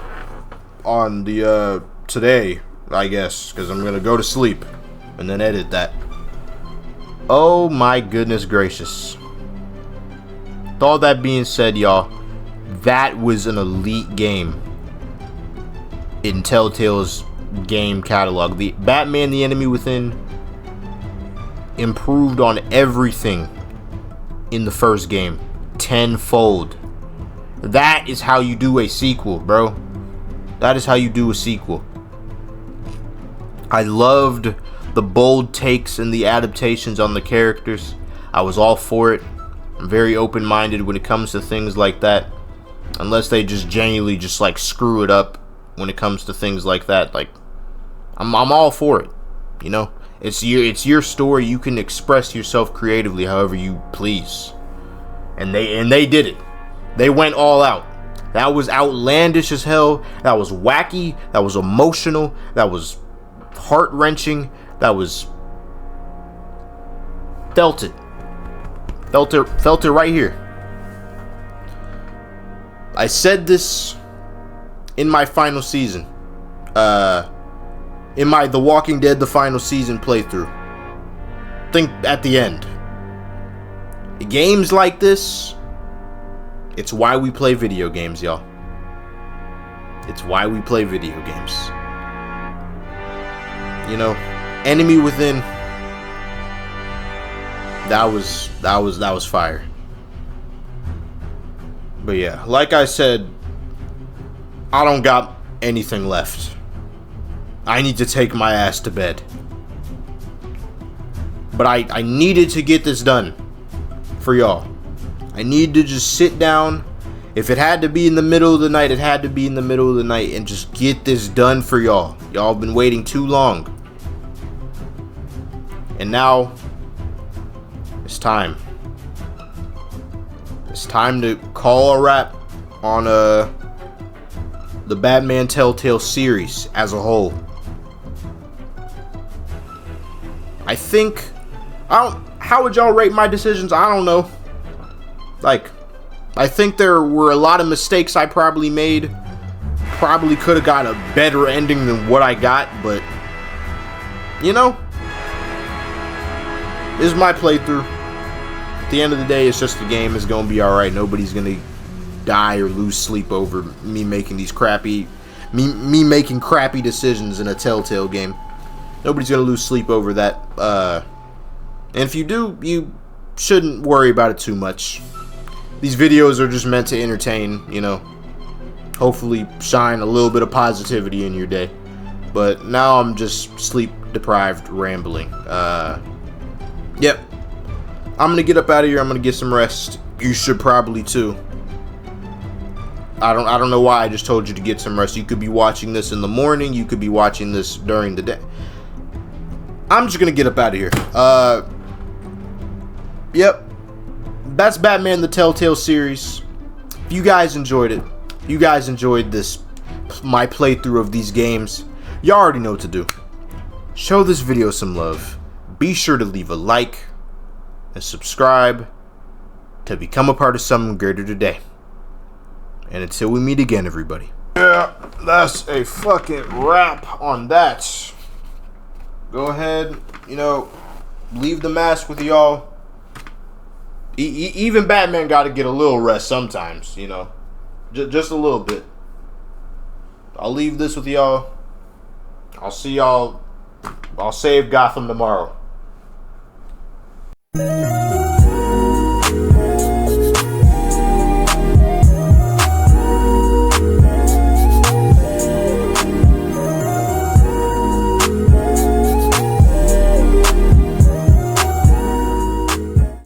today, I guess, because I'm gonna go to sleep and then edit that. Oh my goodness gracious. With all that being said, y'all, that was an elite game in Telltale's game catalog. The Batman: The Enemy Within improved on everything in the first game tenfold. That is how you do a sequel, bro. That is how you do a sequel. I loved the bold takes and the adaptations on the characters. I was all for it. I'm very open-minded when it comes to things like that, unless they just genuinely just like screw it up. When it comes to things like that, like I'm all for it. You know, it's your story. You can express yourself creatively however you please, and they did it. They went all out. That was outlandish as hell. That was wacky. That was emotional. That was heart-wrenching. That was felt it right here. I said this in my final season, in my The Walking Dead the final season playthrough. Think at the end. Games like this, it's why we play video games, y'all. It's why we play video games. You know, Enemy Within, that was fire. But yeah, like I said, I don't got anything left. I need to take my ass to bed. But I needed to get this done for y'all. I need to just sit down. If it had to be in the middle of the night, it had to be in the middle of the night, and just get this done for y'all. Y'all have been waiting too long. And now it's time. It's time to call a wrap on the Batman Telltale series as a whole. I think, how would y'all rate my decisions? I don't know. Like, I think there were a lot of mistakes I probably made. Probably could have got a better ending than what I got, but you know, this is my playthrough. At the end of the day, it's just a game. It's gonna be alright. Nobody's gonna die or lose sleep over me making these crappy making crappy decisions in a Telltale game. Nobody's gonna lose sleep over that. And if you do, you shouldn't worry about it too much. These videos are just meant to entertain, you know. Hopefully shine a little bit of positivity in your day. But now I'm just sleep deprived rambling. Yep. I'm gonna get up out of here. I'm gonna get some rest. You should probably too. I don't know why I just told you to get some rest. You could be watching this in the morning. You could be watching this during the day. I'm just gonna get up out of here. Yep. That's Batman the Telltale series. If you guys enjoyed it, you guys enjoyed this, my playthrough of these games, you already know what to do. Show this video some love. Be sure to leave a like and subscribe to become a part of something greater today. And until we meet again, everybody. Yeah, that's a fucking wrap on that. Go ahead, you know, leave the mask with y'all. Even Batman got to get a little rest sometimes, you know. Just a little bit. I'll leave this with y'all. I'll see y'all. I'll save Gotham tomorrow.